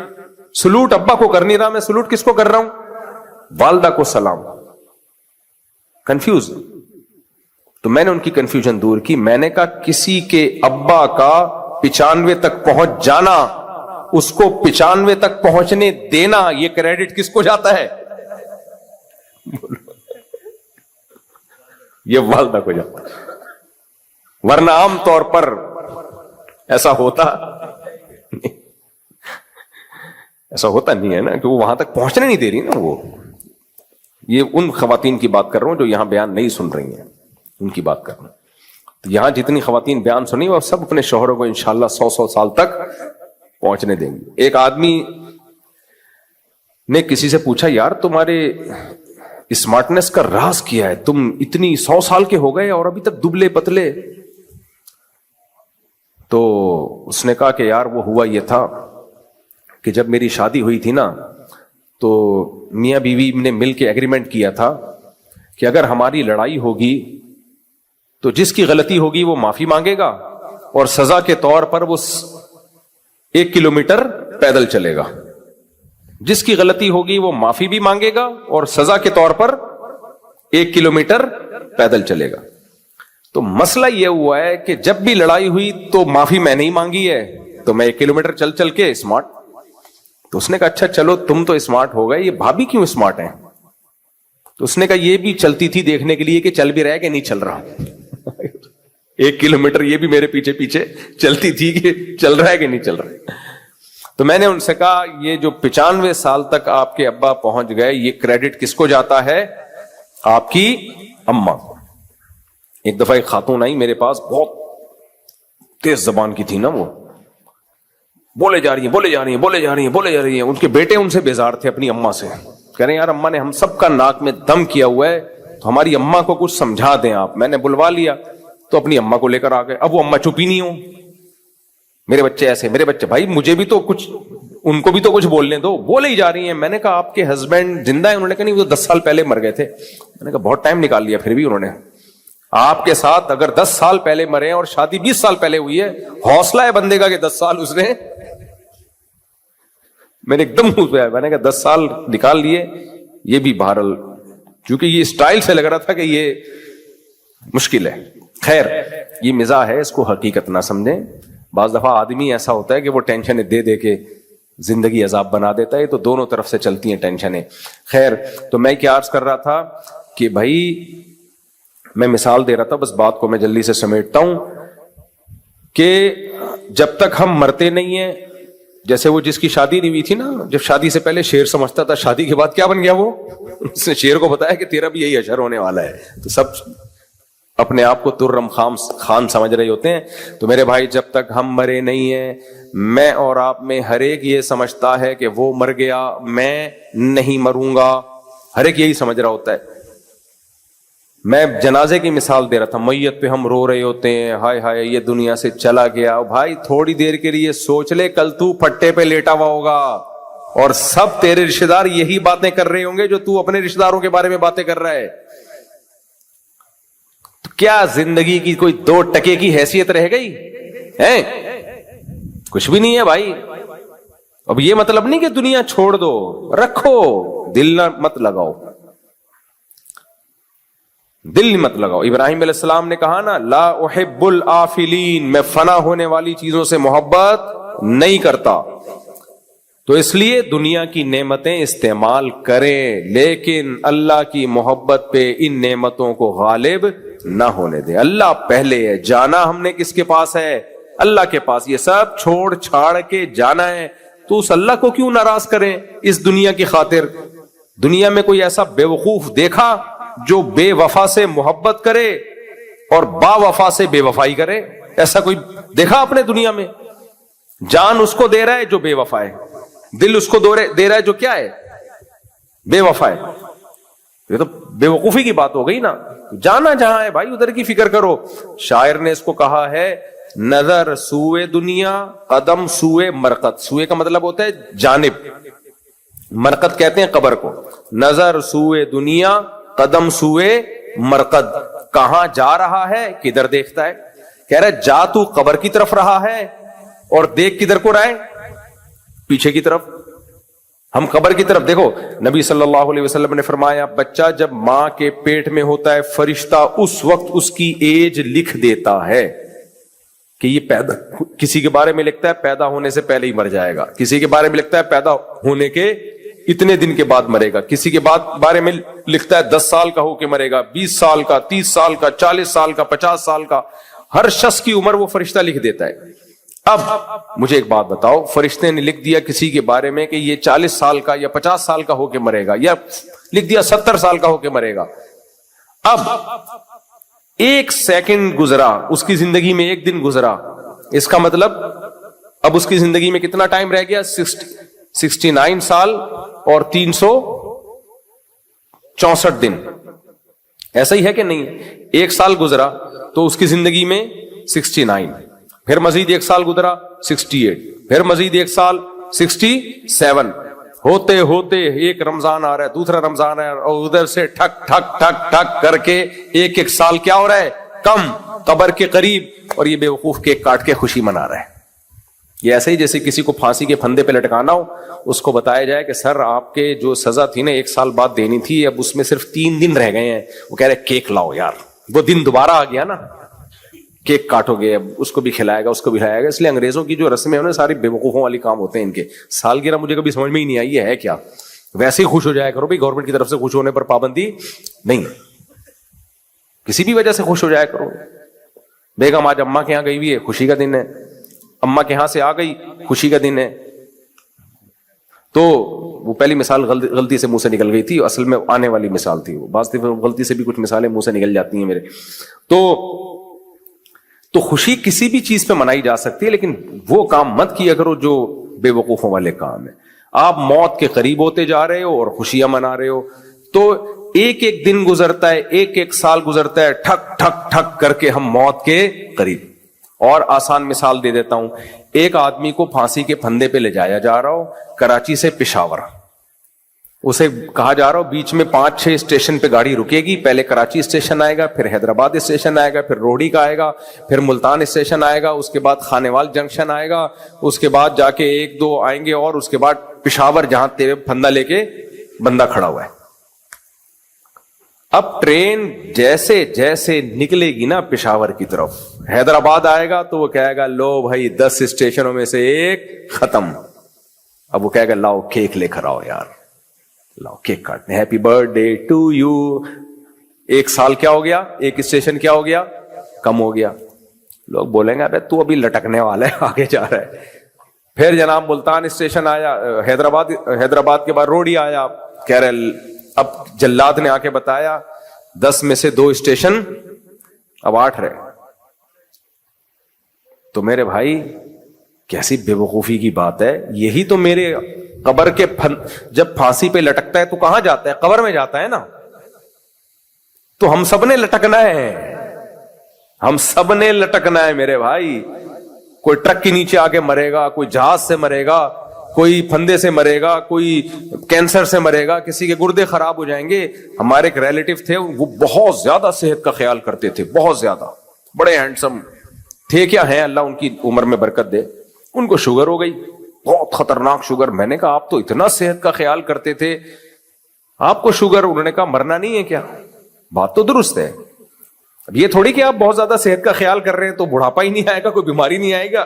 سلوٹ ابا کو کر نہیں رہا، میں سلوٹ کس کو کر رہا ہوں؟ والدہ کو سلام۔ کنفیوز۔ تو میں نے ان کی کنفیوژن دور کی، میں نے کہا کسی کے ابا کا 95 تک پہنچ جانا، اس کو 95 تک پہنچنے دینا، یہ کریڈٹ کس کو جاتا ہے؟ یہ والدہ کو جاتا ہے، ورنہ عام طور پر ایسا ہوتا نہیں ہے نا، کہ وہ وہاں تک پہنچنے نہیں دے رہی نا۔ وہ یہ ان خواتین کی بات کر رہا ہوں جو یہاں بیان نہیں سن رہی ہیں، ان کی بات کر رہا ہوں۔ تو یہاں جتنی خواتین بیان سنی وہ سب اپنے شوہروں کو انشاءاللہ 100 سال تک پہنچنے دیں گے۔ ایک آدمی نے کسی سے پوچھا یار تمہارے اسمارٹنس کا راز کیا ہے، تم اتنی 100 سال کے ہو گئے اور ابھی تک دبلے پتلے؟ تو اس نے کہا کہ یار وہ ہوا یہ تھا کہ جب میری شادی ہوئی تھی نا تو میاں بیوی نے مل کے ایگریمنٹ کیا تھا کہ اگر ہماری لڑائی ہوگی تو جس کی غلطی ہوگی وہ معافی مانگے گا اور سزا کے طور پر وہ 1 کلومیٹر پیدل چلے گا۔ جس کی غلطی ہوگی وہ معافی بھی مانگے گا اور سزا کے طور پر 1 کلومیٹر پیدل چلے گا۔ تو مسئلہ یہ ہوا ہے کہ جب بھی لڑائی ہوئی تو معافی میں نہیں مانگی ہے، تو میں 1 کلومیٹر چل کے اسمارٹ۔ تو اس نے کہا اچھا چلو تم تو اسمارٹ ہو گئے، یہ بھابھی کیوں اسمارٹ ہیں؟ تو اس نے کہا یہ بھی چلتی تھی دیکھنے کے لیے کہ چل بھی رہا ہے کہ نہیں چل رہا۔ 1 کلومیٹر یہ بھی میرے پیچھے پیچھے چلتی تھی کہ چل رہا ہے کہ نہیں چل رہا۔ تو میں نے ان سے کہا یہ جو 95 سال تک آپ کے ابا پہنچ گئے، یہ کریڈٹ کس کو جاتا ہے؟ آپ کی اماں۔ ایک دفعہ ایک خاتون آئی میرے پاس، بہت تیز زبان کی تھی نا، وہ بولے جا رہی ہیں۔ ان کے بیٹے ان سے بیزار تھے اپنی اماں سے، کہہ رہے ہیں یار اماں نے ہم سب کا ناک میں دم کیا ہوا ہے، تو ہماری اماں کو کچھ سمجھا دیں آپ. میں نے بلوا لیا تو اپنی اماں کو لے کر آ گئے. اب وہ اماں چپ ہی نہیں ہو, میرے بچے ایسے, میرے بچے, بھائی مجھے بھی تو کچھ, ان کو بھی تو کچھ بولنے دو, بولے ہی جا رہی ہیں. میں نے کہا آپ کے ہسبینڈ زندہ ہیں؟ انہوں نے کہا نہیں, وہ 10 سال پہلے مر گئے تھے. میں نے کہا بہت ٹائم نکال لیا پھر بھی انہوں نے. آپ کے ساتھ اگر 10 سال پہلے مرے اور شادی 20 سال پہلے ہوئی ہے, حوصلہ ہے بندے کا کہ 10 سال اس نے. میں نے ایک دم میں نے کہا 10 سال نکال لیے, یہ بھی بہرحال کیونکہ یہ اسٹائل سے لگ رہا تھا کہ یہ مشکل ہے. خیر یہ مزاح ہے, اس کو حقیقت نہ سمجھیں. بعض دفعہ آدمی ایسا ہوتا ہے کہ وہ ٹینشن دے دے کے زندگی عذاب بنا دیتا ہے, تو دونوں طرف سے چلتی ہیں ٹینشنیں. خیر تو میں کیا عرض کر رہا تھا کہ بھائی میں مثال دے رہا تھا, بس بات کو میں جلدی سے سمیٹتا ہوں کہ جب تک ہم مرتے نہیں ہیں, جیسے وہ جس کی شادی نہیں ہوئی تھی نا, جب شادی سے پہلے شیر سمجھتا تھا, شادی کے بعد کیا بن گیا وہ, اس نے شیر کو بتایا کہ تیرا بھی یہی اشر ہونے والا ہے. تو سب اپنے آپ کو ترم خان سمجھ رہے ہوتے ہیں. تو میرے بھائی جب تک ہم مرے نہیں ہیں, میں اور آپ میں ہر ایک یہ سمجھتا ہے کہ وہ مر گیا, میں نہیں مروں گا, ہر ایک یہی سمجھ رہا ہوتا ہے. میں جنازے کی مثال دے رہا تھا, میت پہ ہم رو رہے ہوتے ہیں, ہائے ہائے یہ دنیا سے چلا گیا. بھائی تھوڑی دیر کے لیے سوچ لے, کل تو پھٹے پہ لیٹا ہوا ہوگا اور سب تیرے رشتے دار یہی باتیں کر رہے ہوں گے جو تو اپنے رشتے داروں کے بارے میں باتیں کر رہا ہے. تو کیا زندگی کی کوئی 2 ٹکے کی حیثیت رہ گئی ہے؟ کچھ بھی نہیں ہے بھائی. اب یہ مطلب نہیں کہ دنیا چھوڑ دو, رکھو, دل نہ مت لگاؤ, دل مت لگاؤ. ابراہیم علیہ السلام نے کہا نا, لا احب الآفلین, میں فنا ہونے والی چیزوں سے محبت نہیں کرتا. تو اس لیے دنیا کی نعمتیں استعمال کریں, لیکن اللہ کی محبت پہ ان نعمتوں کو غالب نہ ہونے دیں. اللہ پہلے ہے, جانا ہم نے کس کے پاس ہے؟ اللہ کے پاس. یہ سب چھوڑ چھاڑ کے جانا ہے, تو اس اللہ کو کیوں ناراض کریں اس دنیا کی خاطر؟ دنیا میں کوئی ایسا بے وقوف دیکھا جو بے وفا سے محبت کرے اور با وفا سے بے وفائی کرے؟ ایسا کوئی دیکھا آپ نے دنیا میں؟ جان اس کو دے رہا ہے جو بے وفا ہے, دل اس کو دے رہا ہے جو کیا ہے, بے وفا ہے. یہ تو بے وقوفی کی بات ہو گئی نا. جانا جہاں ہے بھائی ادھر کی فکر کرو. شاعر نے اس کو کہا ہے, نظر سوئے دنیا قدم سوئے مرقد. سوئے کا مطلب ہوتا ہے جانب, مرقد کہتے ہیں قبر کو. نظر سوئے دنیا قدم سوئے مرقد. کہاں جا رہا ہے, کدھر دیکھتا ہے؟ کہہ رہا ہے جا تو قبر کی طرف رہا ہے اور دیکھ کدھر کو رہا ہے, پیچھے کی طرف. ہم قبر کی طرف دیکھو. نبی صلی اللہ علیہ وسلم نے فرمایا, بچہ جب ماں کے پیٹ میں ہوتا ہے, فرشتہ اس وقت اس کی ایج لکھ دیتا ہے کہ یہ پیدا, کسی کے بارے میں لکھتا ہے پیدا ہونے سے پہلے ہی مر جائے گا, کسی کے بارے میں لکھتا ہے پیدا ہونے کے اتنے دن کے بعد مرے گا, کسی کے بارے میں لکھتا ہے 10 سال کا ہو کے مرے گا, 20 سال کا, 30 سال کا, 40 سال کا, 50 سال کا. ہر شخص کی عمر وہ فرشتہ لکھ دیتا ہے. اب مجھے ایک بات بتاؤ, فرشتے نے لکھ دیا کسی کے بارے میں کہ یہ 40 سال کا یا 50 سال کا ہو کے مرے گا, یا لکھ دیا 70 سال کا ہو کے مرے گا. اب 1 سیکنڈ گزرا, اس کی زندگی میں 1 دن گزرا, اس کا مطلب اب اس کی زندگی میں کتنا ٹائم رہ گیا؟ 69 سال اور 364 دن. ایسا ہی ہے کہ نہیں؟ 1 سال گزرا تو اس کی زندگی میں 69, پھر مزید 1 سال گزرا 68, پھر مزید 1 سال 67. ہوتے ہوتے ایک رمضان آ رہا ہے, دوسرا رمضان آ رہا ہے, اور ادھر سے ٹھک ٹھک ٹھک ٹھک کر کے 1 سال کیا ہو رہا ہے, کم, قبر کے قریب. اور یہ بے وقوف کیک کاٹ کے خوشی منا رہا ہے. یہ ایسے ہی جیسے کسی کو پھانسی کے پھندے پہ لٹکانا ہو, اس کو بتایا جائے کہ سر آپ کے جو سزا تھی نا 1 سال بعد دینی تھی, اب اس میں صرف 3 دن رہ گئے ہیں. وہ کہہ رہے کیک لاؤ یار, وہ دن دوبارہ آ گیا نا, کیک کاٹو گے, اب اس کو بھی کھلائے گا, اس کو بھی کھلائے گا. اس لیے انگریزوں کی جو رسمیں ہیں ساری بے وقوفوں والی کام ہوتے ہیں ان کے. سالگرہ مجھے کبھی سمجھ میں ہی نہیں آئی یہ ہے کیا. ویسے ہی خوش ہو جایا کرو بھائی, گورنمنٹ کی طرف سے خوش ہونے پر پابندی نہیں, کسی بھی وجہ سے خوش ہو جایا کرو. بیگم آج اماں کے یہاں گئی ہوئی ہے, خوشی کا دن ہے. اماں کے یہاں سے آ گئی, خوشی کا دن ہے. تو وہ پہلی مثال غلطی سے منہ سے نکل گئی تھی, اصل میں آنے والی مثال تھی. وہ بعض دفعہ غلطی سے بھی کچھ مثالیں منہ سے نکل جاتی ہیں میرے. تو خوشی کسی بھی چیز پہ منائی جا سکتی ہے, لیکن وہ کام مت کیا کرو جو بے وقوفوں والے کام ہیں. آپ موت کے قریب ہوتے جا رہے ہو اور خوشیاں منا رہے ہو. تو ایک ایک دن گزرتا ہے, ایک ایک سال گزرتا ہے, ٹھک ٹھک ٹھک کر کے ہم موت کے قریب. اور آسان مثال دے دیتا ہوں, ایک آدمی کو پھانسی کے پھندے پہ لے جایا جا رہا ہو کراچی سے پشاور, اسے کہا جا رہا ہو بیچ میں 5-6 اسٹیشن پہ گاڑی رکے گی, پہلے کراچی اسٹیشن آئے گا, پھر حیدرآباد اسٹیشن آئے گا, پھر روڑی کا آئے گا, پھر ملتان اسٹیشن آئے گا, اس کے بعد خانیوال جنکشن آئے گا, اس کے بعد جا کے 1-2 آئیں گے, اور اس کے بعد پشاور جہاں تیرے پھندا لے کے بندہ کھڑا ہوا ہے. اب ٹرین جیسے جیسے نکلے گی نا پشاور کی طرف, حیدرآباد آئے گا تو وہ کہے گا لو بھائی 10 اسٹیشنوں میں سے ایک ختم. اب وہ کہے گا لاؤ کیک لے کر آؤ یار, لاؤ کیک کاٹنے, ہیپی برتھ ڈے ٹو یو. 1 سال کیا ہو گیا, ایک اسٹیشن کیا ہو گیا, کم ہو گیا. لوگ بولیں گے ابے تو ابھی لٹکنے والا ہے, آگے جا رہا ہے. پھر جناب ملتان اسٹیشن آیا, حیدرآباد کے بعد روڑی آیا, کہہ رہے اب جلاد نے آ کے بتایا 10 میں سے 2 اسٹیشن اب 8 رہے. تو میرے بھائی کیسی بے وقوفی کی بات ہے. یہی تو میرے قبر کے جب پھانسی پہ لٹکتا ہے تو کہاں جاتا ہے, قبر میں جاتا ہے نا. تو ہم سب نے لٹکنا ہے, ہم سب نے لٹکنا ہے میرے بھائی. کوئی ٹرک کے نیچے آ کے مرے گا, کوئی جہاز سے مرے گا, کوئی پھندے سے مرے گا, کوئی کینسر سے مرے گا, کسی کے گردے خراب ہو جائیں گے. ہمارے ایک ریلیٹو تھے, وہ بہت زیادہ صحت کا خیال کرتے تھے, بہت زیادہ, بڑے ہینڈسم تھے. کیا ہیں, اللہ ان کی عمر میں برکت دے. ان کو شوگر ہو گئی, بہت خطرناک شوگر. میں نے کہا آپ تو اتنا صحت کا خیال کرتے تھے, آپ کو شوگر؟ انہوں نے کہا مرنا نہیں ہے کیا. بات تو درست ہے. اب یہ تھوڑی کہ آپ بہت زیادہ صحت کا خیال کر رہے ہیں تو بڑھاپا ہی نہیں آئے گا, کوئی بیماری نہیں آئے گا,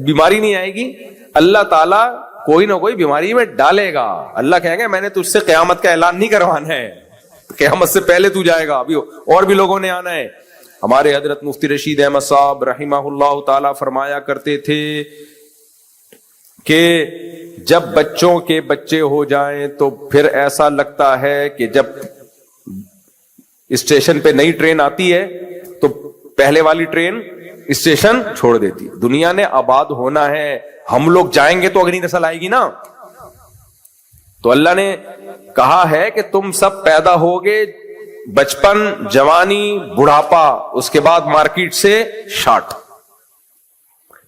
بیماری نہیں آئے گی. اللہ تعالیٰ کوئی نہ کوئی بیماری میں ڈالے گا. اللہ کہیں گے میں نے تجھ سے قیامت کا اعلان نہیں کروانا ہے, قیامت سے پہلے تو جائے گا. ابھی اور بھی لوگوں نے آنا ہے. ہمارے حضرت مفتی رشید احمد صاحب رحمہ اللہ تعالی فرمایا کرتے تھے کہ جب بچوں کے بچے ہو جائیں تو پھر ایسا لگتا ہے کہ جب اسٹیشن پہ نئی ٹرین آتی ہے تو پہلے والی ٹرین اسٹیشن چھوڑ دیتی. دنیا نے آباد ہونا ہے, ہم لوگ جائیں گے تو اگلی نسل آئے گی نا. تو اللہ نے کہا ہے کہ تم سب پیدا ہوگے, بچپن, جوانی, بڑھاپا, اس کے بعد مارکیٹ سے شارٹ.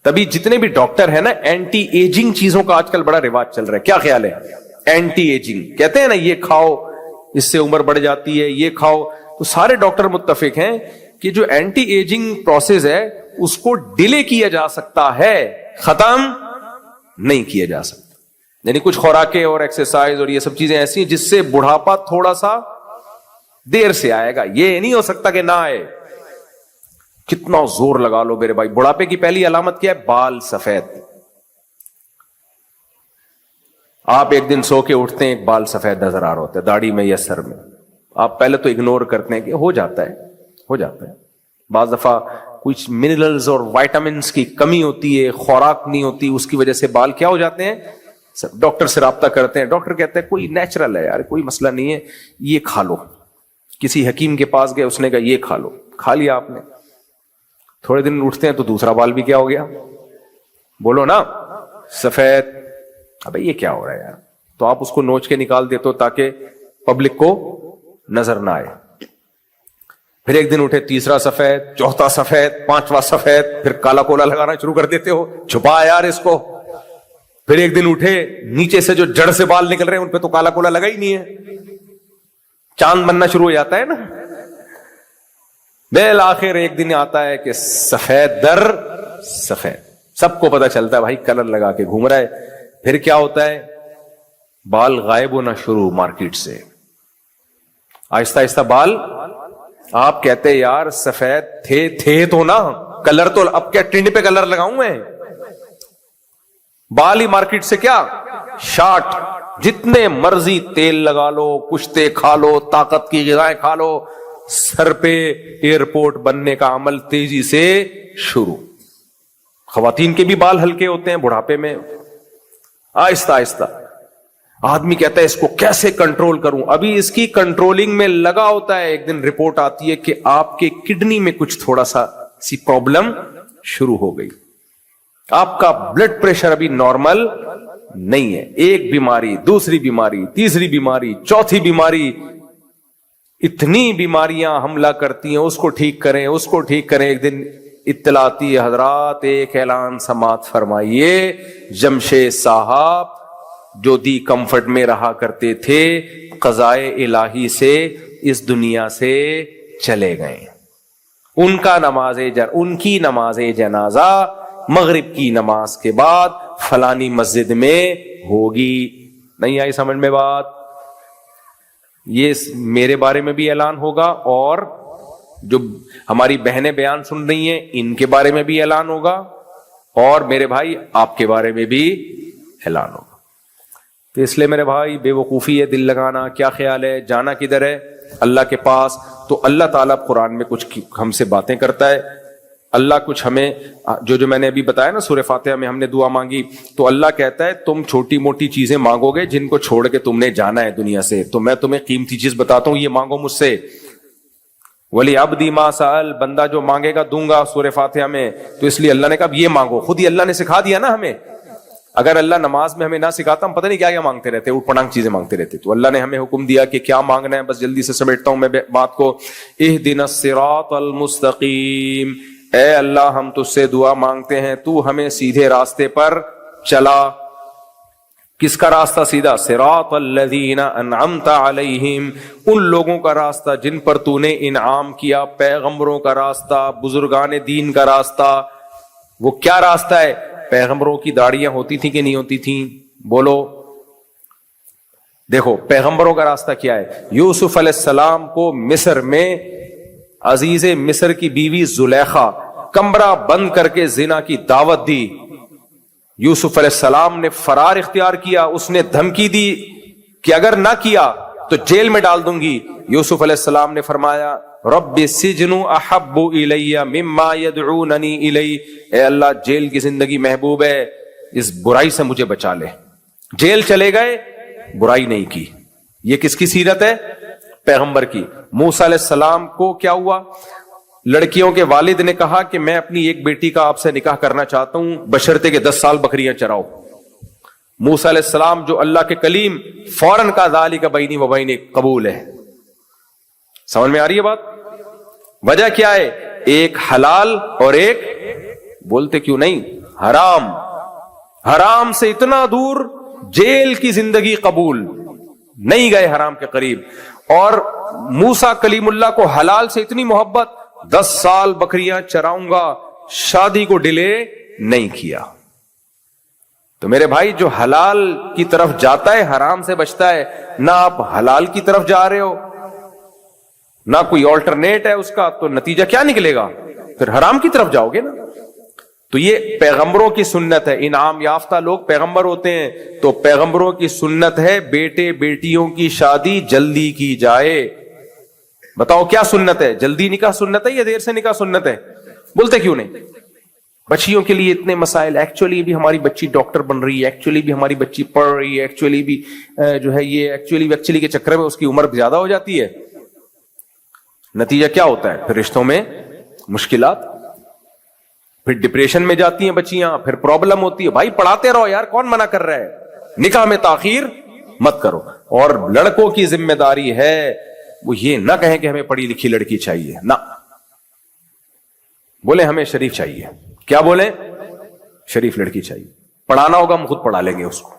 تبھی جتنے بھی ڈاکٹر ہیں نا, اینٹی ایجنگ چیزوں کا آج کل بڑا رواج چل رہا ہے. کیا خیال ہے, اینٹی ایجنگ کہتے ہیں نا, یہ کھاؤ اس سے عمر بڑھ جاتی ہے, یہ کھاؤ. تو سارے ڈاکٹر متفق ہیں کہ جو اینٹی ایجنگ پروسیس ہے اس کو ڈیلے کیا جا سکتا ہے, ختم نہیں کیا جا سکتا. یعنی کچھ خوراکیں اور ایکسرسائز اور یہ سب چیزیں ایسی ہیں جس سے بڑھاپا تھوڑا سا دیر سے آئے گا. یہ نہیں ہو سکتا کہ نہ آئے. کتنا زور لگا لو میرے بھائی, بڑھاپے کی پہلی علامت کیا ہے, بال سفید. آپ ایک دن سو کے اٹھتے ہیں, ایک بال سفید نظر آ رہا ہوتا ہے داڑھی میں یا سر میں. آپ پہلے تو اگنور کرتے ہیں کہ ہو جاتا ہے. بعض دفعہ کچھ منرلز اور وائٹامنس کی کمی ہوتی ہے, خوراک نہیں ہوتی, اس کی وجہ سے بال کیا ہو جاتے ہیں. ڈاکٹر سے رابطہ کرتے ہیں, ڈاکٹر کہتے ہیں کوئی نیچرل ہے یار, کوئی مسئلہ نہیں ہے, یہ کھا لو. کسی حکیم کے پاس گئے, اس نے کہا یہ کھا لو, کھا لیا آپ نے. تھوڑے دن اٹھتے ہیں تو دوسرا بال بھی کیا ہو گیا, بولو نا, سفید. ابے یہ کیا ہو رہا ہے یار. تو آپ اس کو نوچ کے نکال دیتے ہو تاکہ پبلک کو نظر نہ آئے. پھر ایک دن اٹھے, تیسرا سفید, چوتھا سفید, پانچواں سفید, پھر کالا کولا لگانا شروع کر دیتے ہو, چھپا یار اس کو. پھر ایک دن اٹھے, نیچے سے جو جڑ سے بال نکل رہے ہیں ان پہ تو کالا کولا لگا ہی نہیں ہے, چاند بننا شروع ہو جاتا ہے نا. بالآخر ایک دن آتا ہے کہ سفید در سفید, سب کو پتا چلتا ہے بھائی کلر لگا کے گھوم رہا ہے. پھر کیا ہوتا ہے, بال غائب ہونا شروع مارکیٹ سے, آہستہ آہستہ بال. آپ کہتے یار سفید تھے تو نا, کلر تو اب کیا ٹنڈ پہ کلر لگاؤں میں, بال ہی مارکیٹ سے کیا شارٹ. جتنے مرضی تیل لگا لو, کشتے کھا لو, طاقت کی غذائیں کھا لو, سر پہ ایئرپورٹ بننے کا عمل تیزی سے شروع. خواتین کے بھی بال ہلکے ہوتے ہیں بڑھاپے میں. آہستہ آہستہ آدمی کہتا ہے اس کو کیسے کنٹرول کروں. ابھی اس کی کنٹرولنگ میں لگا ہوتا ہے, ایک دن رپورٹ آتی ہے کہ آپ کے کڈنی میں کچھ تھوڑا سا سی پرابلم شروع ہو گئی, آپ کا بلڈ پریشر ابھی نارمل نہیں ہے. ایک بیماری, دوسری بیماری, تیسری بیماری, چوتھی بیماری. اتنی بیماریاں حملہ کرتی ہیں، اس کو ٹھیک کریں، اس کو ٹھیک کریں. ایک دن اطلاع آتی ہے، حضرات ایک اعلان سماعت فرمائیے، جمشید صاحب جو دی کمفرٹ میں رہا کرتے تھے قضائے الہی سے اس دنیا سے چلے گئے. ان کی نماز جنازہ مغرب کی نماز کے بعد فلانی مسجد میں ہوگی. نہیں آئی سمجھ میں بات؟ یہ میرے بارے میں بھی اعلان ہوگا، اور جو ہماری بہنیں بیان سن رہی ہیں ان کے بارے میں بھی اعلان ہوگا، اور میرے بھائی آپ کے بارے میں بھی اعلان ہوگا. تو اس لیے میرے بھائی بے وقوفی ہے دل لگانا. کیا خیال ہے جانا کدھر ہے؟ اللہ کے پاس. تو اللہ تعالیٰ قرآن میں کچھ ہم سے باتیں کرتا ہے. اللہ کچھ ہمیں جو میں نے ابھی بتایا نا سورہ فاتحہ میں ہم نے دعا مانگی، تو اللہ کہتا ہے تم چھوٹی موٹی چیزیں مانگو گے جن کو چھوڑ کے تم نے جانا ہے دنیا سے، تو میں تمہیں قیمتی چیز بتاتا ہوں، یہ مانگو مجھ سے. ولی عبدی ما سأل، بندہ جو مانگے گا دوں گا سورہ فاتحہ میں. تو اس لیے اللہ نے کہا یہ مانگو. خود ہی اللہ نے سکھا دیا نا ہمیں. اگر اللہ نماز میں ہمیں نہ سکھاتا ہم پتہ نہیں کیا کیا مانگتے رہتے، اوٹ پٹانگ چیزیں مانگتے رہتے. تو اللہ نے ہمیں حکم دیا کہ کیا مانگنا ہے. بس جلدی سے سمیٹتا ہوں میں بات کو. اہدنا الصراط المستقیم، اے اللہ ہم تجھ سے دعا مانگتے ہیں تو ہمیں سیدھے راستے پر چلا. کس کا راستہ سیدھا؟ صراط الذین انعمت علیہم، ان لوگوں کا راستہ جن پر تو نے انعام کیا، پیغمبروں کا راستہ، بزرگان دین کا راستہ. وہ کیا راستہ ہے؟ پیغمبروں کی داڑیاں ہوتی تھیں کہ نہیں ہوتی تھیں؟ بولو. دیکھو پیغمبروں کا راستہ کیا ہے. یوسف علیہ السلام کو مصر میں عزیز مصر کی بیوی زلیخا کمرہ بند کر کے زنا کی دعوت دی. یوسف علیہ السلام نے فرار اختیار کیا. اس نے دھمکی دی کہ اگر نہ کیا تو جیل میں ڈال دوں گی. یوسف علیہ السلام نے فرمایا رب السجن احب الی مما یدعوننی الی، اے اللہ جیل کی زندگی محبوب ہے، اس برائی سے مجھے بچا لے. جیل چلے گئے، برائی نہیں کی. یہ کس کی سیرت ہے؟ پیغمبر کی. موسیٰ علیہ السلام کو کیا ہوا؟ لڑکیوں کے والد نے کہا کہ میں اپنی ایک بیٹی کا آپ سے نکاح کرنا چاہتا ہوں بشرطے کہ 10 سال بکریاں چراؤ. موسیٰ علیہ السلام جو اللہ کے کلیم فوراً کا ذالک بینی و بینک قبول ہے. سمجھ میں آ رہی ہے بات؟ وجہ کیا ہے؟ ایک حلال اور ایک بولتے کیوں نہیں حرام. حرام سے اتنا دور، جیل کی زندگی قبول، نہیں گئے حرام کے قریب. اور موسیٰ کلیم اللہ کو حلال سے اتنی محبت، 10 سال بکریاں چراؤں گا، شادی کو ڈیلے نہیں کیا. تو میرے بھائی جو حلال کی طرف جاتا ہے حرام سے بچتا ہے. نہ آپ حلال کی طرف جا رہے ہو نہ کوئی آلٹرنیٹ ہے اس کا، تو نتیجہ کیا نکلے گا؟ پھر حرام کی طرف جاؤ گے نا. تو یہ پیغمبروں کی سنت ہے. انعام یافتہ لوگ پیغمبر ہوتے ہیں تو پیغمبروں کی سنت ہے بیٹے بیٹیوں کی شادی جلدی کی جائے. بتاؤ کیا سنت ہے؟ جلدی نکاح سنت ہے یا دیر سے نکاح سنت ہے؟ بولتے کیوں نہیں؟ بچیوں کے لیے اتنے مسائل. ایکچولی بھی ہماری بچی ڈاکٹر بن رہی ہے، ایکچولی بھی ہماری بچی پڑھ رہی ہے، ایکچولی بھی جو ہے یہ ایکچولی کے چکر میں اس کی عمر زیادہ ہو جاتی ہے. نتیجہ کیا ہوتا ہے؟ پھر رشتوں میں مشکلات، پھر ڈپریشن میں جاتی ہیں بچیاں، پھر پرابلم ہوتی ہے. بھائی پڑھاتے رہو یار، کون منع کر رہا ہے؟ نکاح میں تاخیر مت کرو. اور لڑکوں کی ذمہ داری ہے وہ یہ نہ کہیں کہ ہمیں پڑھی لکھی لڑکی چاہیے، نہ بولے ہمیں شریف چاہیے. کیا بولیں؟ شریف لڑکی چاہیے. پڑھانا ہوگا ہم خود پڑھا لیں گے اس کو.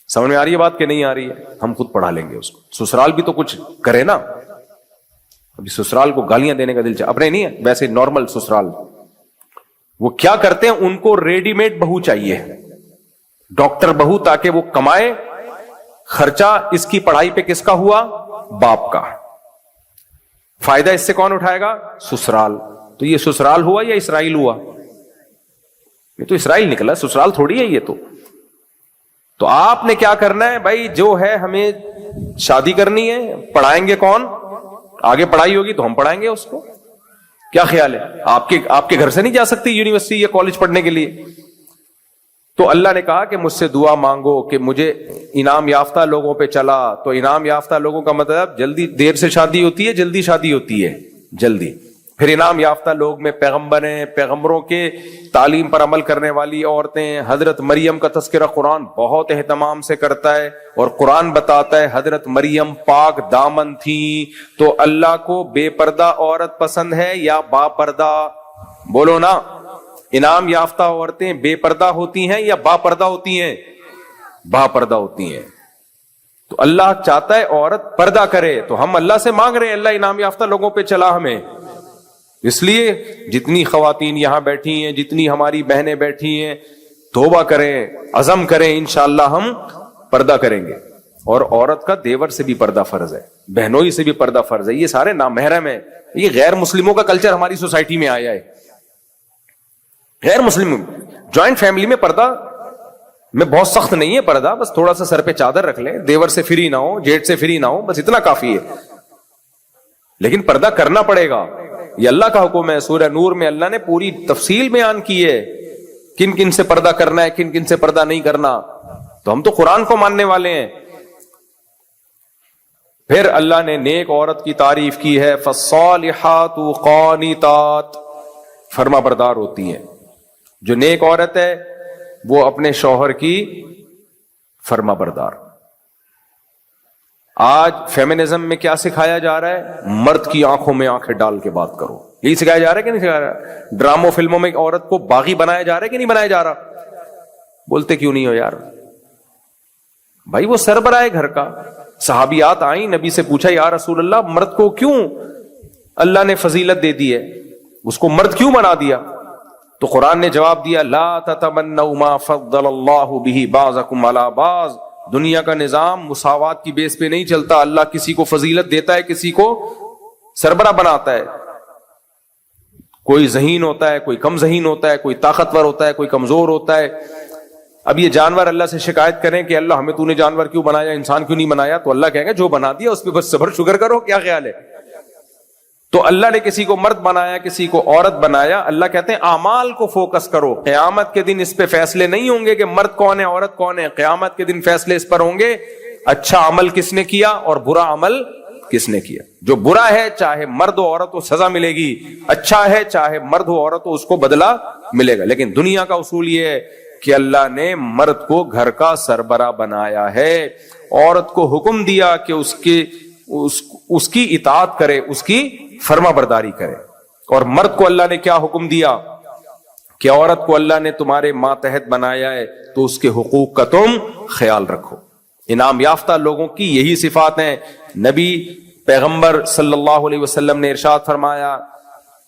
سمجھ میں آ رہی ہے بات کہ نہیں آ رہی ہے؟ ہم خود پڑھا لیں گے اس کو. سسرال بھی تو کچھ کرے نا. ابھی سسرال کو گالیاں دینے کا دل چاہے، اپنے نہیں ہے ویسے نارمل سسرال. وہ کیا کرتے ہیں؟ ان کو ریڈی میڈ بہو چاہیے، ڈاکٹر بہو، تاکہ وہ کمائے. خرچہ اس کی پڑھائی پہ کس کا ہوا؟ باپ کا. فائدہ اس سے کون اٹھائے گا؟ سسرال. تو یہ سسرال ہوا یا اسرائیل ہوا؟ یہ تو اسرائیل نکلا، سسرال تھوڑی ہے یہ تو. تو آپ نے کیا کرنا ہے بھائی؟ جو ہے ہمیں شادی کرنی ہے، پڑھائیں گے کون؟ آگے پڑھائی ہوگی تو ہم پڑھائیں گے اس کو. کیا خیال ہے؟ آپ کے گھر سے نہیں جا سکتی یونیورسٹی یا کالج پڑھنے کے لیے؟ تو اللہ نے کہا کہ مجھ سے دعا مانگو کہ مجھے انعام یافتہ لوگوں پہ چلا. تو انعام یافتہ لوگوں کا مطلب جلدی دیر سے شادی ہوتی ہے، جلدی شادی ہوتی ہے؟ جلدی. پھر انعام یافتہ لوگ میں پیغمبر ہیں، پیغمبروں کے تعلیم پر عمل کرنے والی عورتیں. حضرت مریم کا تذکرہ قرآن بہت اہتمام سے کرتا ہے، اور قرآن بتاتا ہے حضرت مریم پاک دامن تھی. تو اللہ کو بے پردہ عورت پسند ہے یا با پردہ؟ بولو نا. انعام یافتہ عورتیں بے پردہ ہوتی ہیں یا با پردہ ہوتی ہیں؟ با پردہ ہوتی ہیں. تو اللہ چاہتا ہے عورت پردہ کرے، تو ہم اللہ سے مانگ رہے ہیں اللہ انعام یافتہ لوگوں پہ چلا ہمیں. اس لیے جتنی خواتین یہاں بیٹھی ہیں، جتنی ہماری بہنیں بیٹھی ہیں، توبہ کریں، عزم کریں، انشاءاللہ ہم پردہ کریں گے. اور عورت کا دیور سے بھی پردہ فرض ہے، بہنوئی سے بھی پردہ فرض ہے. یہ سارے نامحرم ہیں. یہ غیر مسلموں کا کلچر ہماری سوسائٹی میں آیا ہے. غیر مسلم جوائنٹ فیملی میں پردہ میں بہت سخت نہیں ہے پردہ، بس تھوڑا سا سر پہ چادر رکھ لیں، دیور سے فری نہ ہو، جیٹ سے فری نہ ہو، بس اتنا کافی ہے. لیکن پردہ کرنا پڑے گا، یہ اللہ کا حکم ہے. سورہ نور میں اللہ نے پوری تفصیل بیان کی ہے کن کن سے پردہ کرنا ہے، کن کن سے پردہ نہیں کرنا. تو ہم تو قرآن کو ماننے والے ہیں. پھر اللہ نے نیک عورت کی تعریف کی ہے، فالصالحات قانتات، فرما بردار ہوتی ہیں. جو نیک عورت ہے وہ اپنے شوہر کی فرما بردار. آج فیمنزم میں کیا سکھایا جا رہا ہے؟ مرد کی آنکھوں میں آنکھیں ڈال کے بات کرو. یہی سکھایا جا رہا ہے کہ نہیں سکھایا جا رہا؟ ڈراموں فلموں میں عورت کو باغی بنایا جا رہا ہے کہ نہیں بنایا جا رہا؟ بولتے کیوں نہیں ہو یار؟ بھائی وہ سربراہ گھر کا. صحابیات آئیں، نبی سے پوچھا یا رسول اللہ مرد کو کیوں اللہ نے فضیلت دے دی ہے، اس کو مرد کیوں بنا دیا؟ تو قرآن نے جواب دیا، لا تتمنوا ما فضل اللہ بہ بعضکم علی بعض. دنیا کا نظام مساوات کی بیس پہ نہیں چلتا. اللہ کسی کو فضیلت دیتا ہے، کسی کو سربراہ بناتا ہے. کوئی ذہین ہوتا ہے، کوئی کم ذہین ہوتا ہے، کوئی طاقتور ہوتا ہے، کوئی کمزور ہوتا ہے. اب یہ جانور اللہ سے شکایت کریں کہ اللہ ہمیں تو نے جانور کیوں بنایا، انسان کیوں نہیں بنایا؟ تو اللہ کہے گا جو بنا دیا اس پہ بس صبر شکر کرو. کیا خیال ہے؟ تو اللہ نے کسی کو مرد بنایا، کسی کو عورت بنایا. اللہ کہتے ہیں اعمال کو فوکس کرو. قیامت کے دن اس پہ فیصلے نہیں ہوں گے کہ مرد کون ہے عورت کون ہے. قیامت کے دن فیصلے اس پر ہوں گے اچھا عمل کس نے کیا اور برا عمل کس نے کیا. جو برا ہے چاہے مرد ہو عورت ہو سزا ملے گی، اچھا ہے چاہے مرد ہو عورت ہو اس کو بدلہ ملے گا. لیکن دنیا کا اصول یہ ہے کہ اللہ نے مرد کو گھر کا سربراہ بنایا ہے، عورت کو حکم دیا کہ اس کی اطاعت کرے، اس کی فرما برداری کرے. اور مرد کو اللہ نے کیا حکم دیا کہ عورت کو اللہ نے تمہارے ماتحت بنایا ہے تو اس کے حقوق کا تم خیال رکھو. انعام یافتہ لوگوں کی یہی صفات ہیں. نبی پیغمبر صلی اللہ علیہ وسلم نے ارشاد فرمایا،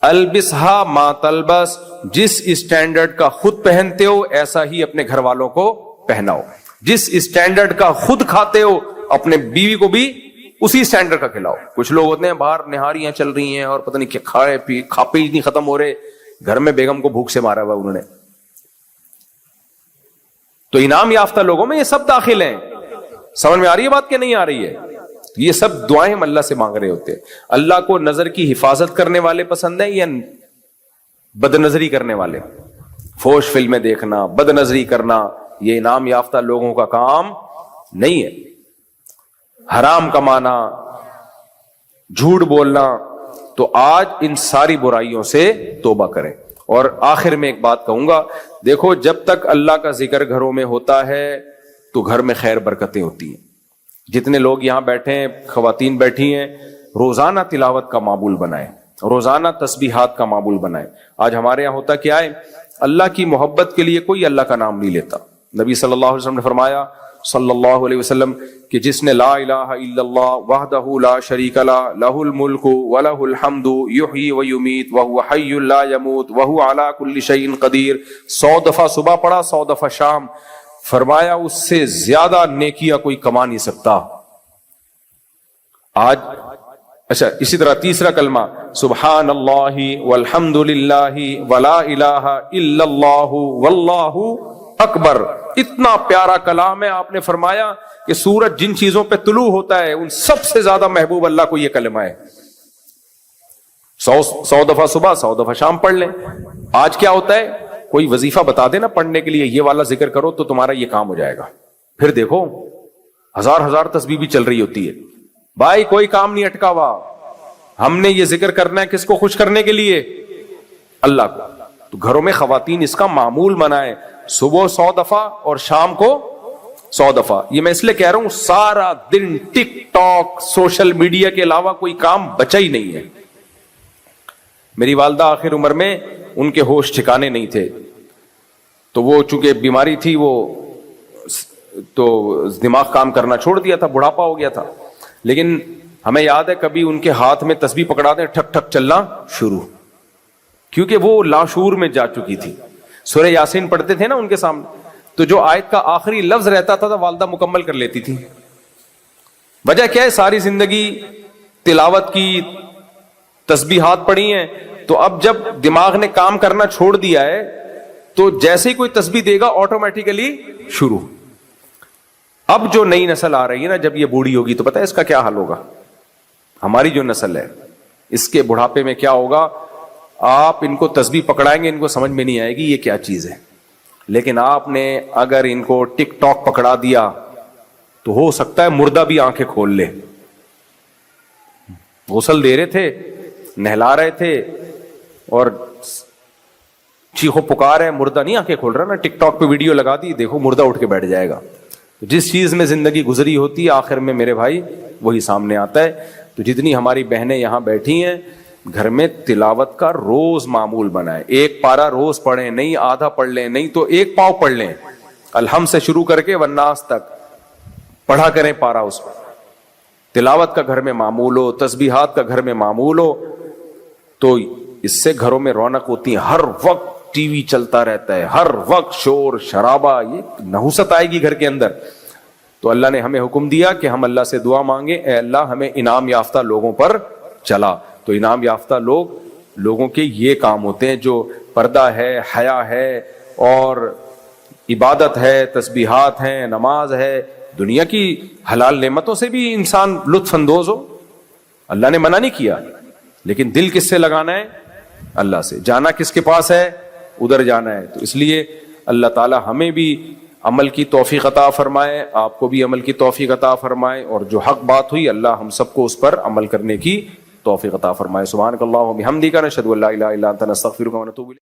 البسہا ما تلبس، جس اسٹینڈرڈ کا خود پہنتے ہو ایسا ہی اپنے گھر والوں کو پہناؤ. جس اسٹینڈرڈ کا خود کھاتے ہو اپنے بیوی کو بھی اسی سٹینڈرڈ کا کھلاؤ. کچھ لوگ ہوتے ہیں باہر نہاریاں چل رہی ہیں اور پتہ نہیں کیا کھاپے ہی نہیں ختم ہو رہے، گھر میں بیگم کو بھوک سے مارا ہوا انہوں نے. تو انعام یافتہ لوگوں میں یہ سب داخل ہیں. سمجھ میں آ رہی ہے بات کہ نہیں آ رہی ہے؟ یہ سب دعائیں ہم اللہ سے مانگ رہے ہوتے ہیں. اللہ کو نظر کی حفاظت کرنے والے پسند ہیں یا بد نظری کرنے والے؟ فوش فلمیں دیکھنا، بد نظری کرنا، یہ انعام یافتہ لوگوں کا کام نہیں ہے. حرام کمانا، جھوٹ بولنا. تو آج ان ساری برائیوں سے توبہ کریں. اور آخر میں ایک بات کہوں گا، دیکھو جب تک اللہ کا ذکر گھروں میں ہوتا ہے تو گھر میں خیر برکتیں ہوتی ہیں. جتنے لوگ یہاں بیٹھے ہیں، خواتین بیٹھی ہیں، روزانہ تلاوت کا معمول بنائیں، روزانہ تسبیحات کا معمول بنائیں. آج ہمارے یہاں ہوتا کیا ہے، اللہ کی محبت کے لیے کوئی اللہ کا نام نہیں لیتا. نبی صلی اللہ علیہ وسلم نے فرمایا صلی اللہ علیہ وسلم کہ جس نے لا الہ الا اللہ وحدہ لا شریک لہ لہ الملک ولہ الحمد یحیی و یمیت وہو حی لا یموت وہو علی کل شیء قدیر 100 دفعہ صبح پڑھا، 100 دفعہ شام، فرمایا اس سے زیادہ نیکیاں کوئی کما نہیں سکتا. آج اچھا اسی طرح تیسرا کلمہ سبحان اللہ والحمد للہ ولا الہ الا اللہ واللہ اکبر. اتنا پیارا کلام ہے. آپ نے فرمایا کہ سورج جن چیزوں پہ طلوع ہوتا ہے ان سب سے زیادہ محبوب اللہ کو یہ کلمہ ہے. 100 دفعہ صبح، 100 دفعہ شام پڑھ لیں. آج کیا ہوتا ہے، کوئی وظیفہ بتا دینا پڑھنے کے لیے، یہ والا ذکر کرو تو تمہارا یہ کام ہو جائے گا. پھر دیکھو ہزار تسبیح بھی چل رہی ہوتی ہے. بھائی کوئی کام نہیں اٹکا ہوا، ہم نے یہ ذکر کرنا ہے کس کو خوش کرنے کے لیے؟ اللہ کو. تو گھروں میں خواتین اس کا معمول بنائیں, صبح 100 دفعہ اور شام کو 100 دفعہ. یہ میں اس لیے کہہ رہا ہوں سارا دن ٹک ٹاک سوشل میڈیا کے علاوہ کوئی کام بچا ہی نہیں ہے. میری والدہ آخر عمر میں ان کے ہوش ٹھکانے نہیں تھے, تو وہ چونکہ بیماری تھی وہ تو دماغ کام کرنا چھوڑ دیا تھا, بڑھاپا ہو گیا تھا. لیکن ہمیں یاد ہے کبھی ان کے ہاتھ میں تسبیح پکڑا دیں ٹھک ٹھک چلنا شروع, کیونکہ وہ لاشعور میں جا چکی تھی. سورہ یاسین پڑھتے تھے نا ان کے سامنے, تو جو آیت کا آخری لفظ رہتا تھا والدہ مکمل کر لیتی تھی. وجہ کیا ہے؟ ساری زندگی تلاوت کی, تسبیحات پڑھی ہیں, تو اب جب دماغ نے کام کرنا چھوڑ دیا ہے تو جیسے ہی کوئی تسبیح دے گا آٹومیٹیکلی شروع. اب جو نئی نسل آ رہی ہے نا, جب یہ بوڑھی ہوگی تو پتہ ہے اس کا کیا حال ہوگا؟ ہماری جو نسل ہے اس کے بڑھاپے میں کیا ہوگا؟ آپ ان کو تسبیح پکڑائیں گے, ان کو سمجھ میں نہیں آئے گی یہ کیا چیز ہے. لیکن آپ نے اگر ان کو ٹک ٹاک پکڑا دیا تو ہو سکتا ہے مردہ بھی آنکھیں کھول لے. غسل دے رہے تھے, نہلا رہے تھے اور چیخو پکار ہے, مردہ نہیں آنکھیں کھول رہا نا, ٹک ٹاک پہ ویڈیو لگا دی, دیکھو مردہ اٹھ کے بیٹھ جائے گا. جس چیز میں زندگی گزری ہوتی ہے آخر میں میرے بھائی وہی سامنے آتا ہے. تو جتنی ہماری بہنیں یہاں بیٹھی ہیں گھر میں تلاوت کا روز معمول بنائیں. ایک پارا روز پڑھیں, نہیں آدھا پڑھ لیں, نہیں تو ایک پاؤ پڑھ لیں. الحمد سے شروع کر کے والناس تک پڑھا کریں پارا. اس کو تلاوت کا گھر میں معمول ہو, تسبیحات کا گھر میں معمول ہو, تو اس سے گھروں میں رونق ہوتی ہے. ہر وقت ٹی وی چلتا رہتا ہے, ہر وقت شور شرابہ, یہ نحوست آئے گی گھر کے اندر. تو اللہ نے ہمیں حکم دیا کہ ہم اللہ سے دعا مانگیں, اے اللہ ہمیں انعام یافتہ لوگوں پر چلا. تو انعام یافتہ لوگوں کے یہ کام ہوتے ہیں جو پردہ ہے, حیا ہے, اور عبادت ہے, تسبیحات ہیں, نماز ہے. دنیا کی حلال نعمتوں سے بھی انسان لطف اندوز ہو, اللہ نے منع نہیں کیا, لیکن دل کس سے لگانا ہے؟ اللہ سے. جانا کس کے پاس ہے؟ ادھر جانا ہے. تو اس لیے اللہ تعالی ہمیں بھی عمل کی توفیق عطا فرمائے, آپ کو بھی عمل کی توفیق عطا فرمائے, اور جو حق بات ہوئی اللہ ہم سب کو اس پر عمل کرنے کی توفیق عطا فرمائے. سبحانک اللہم و بحمدک, نشہد ان لا الہ الا انت, نستغفرک و نتوب الیک.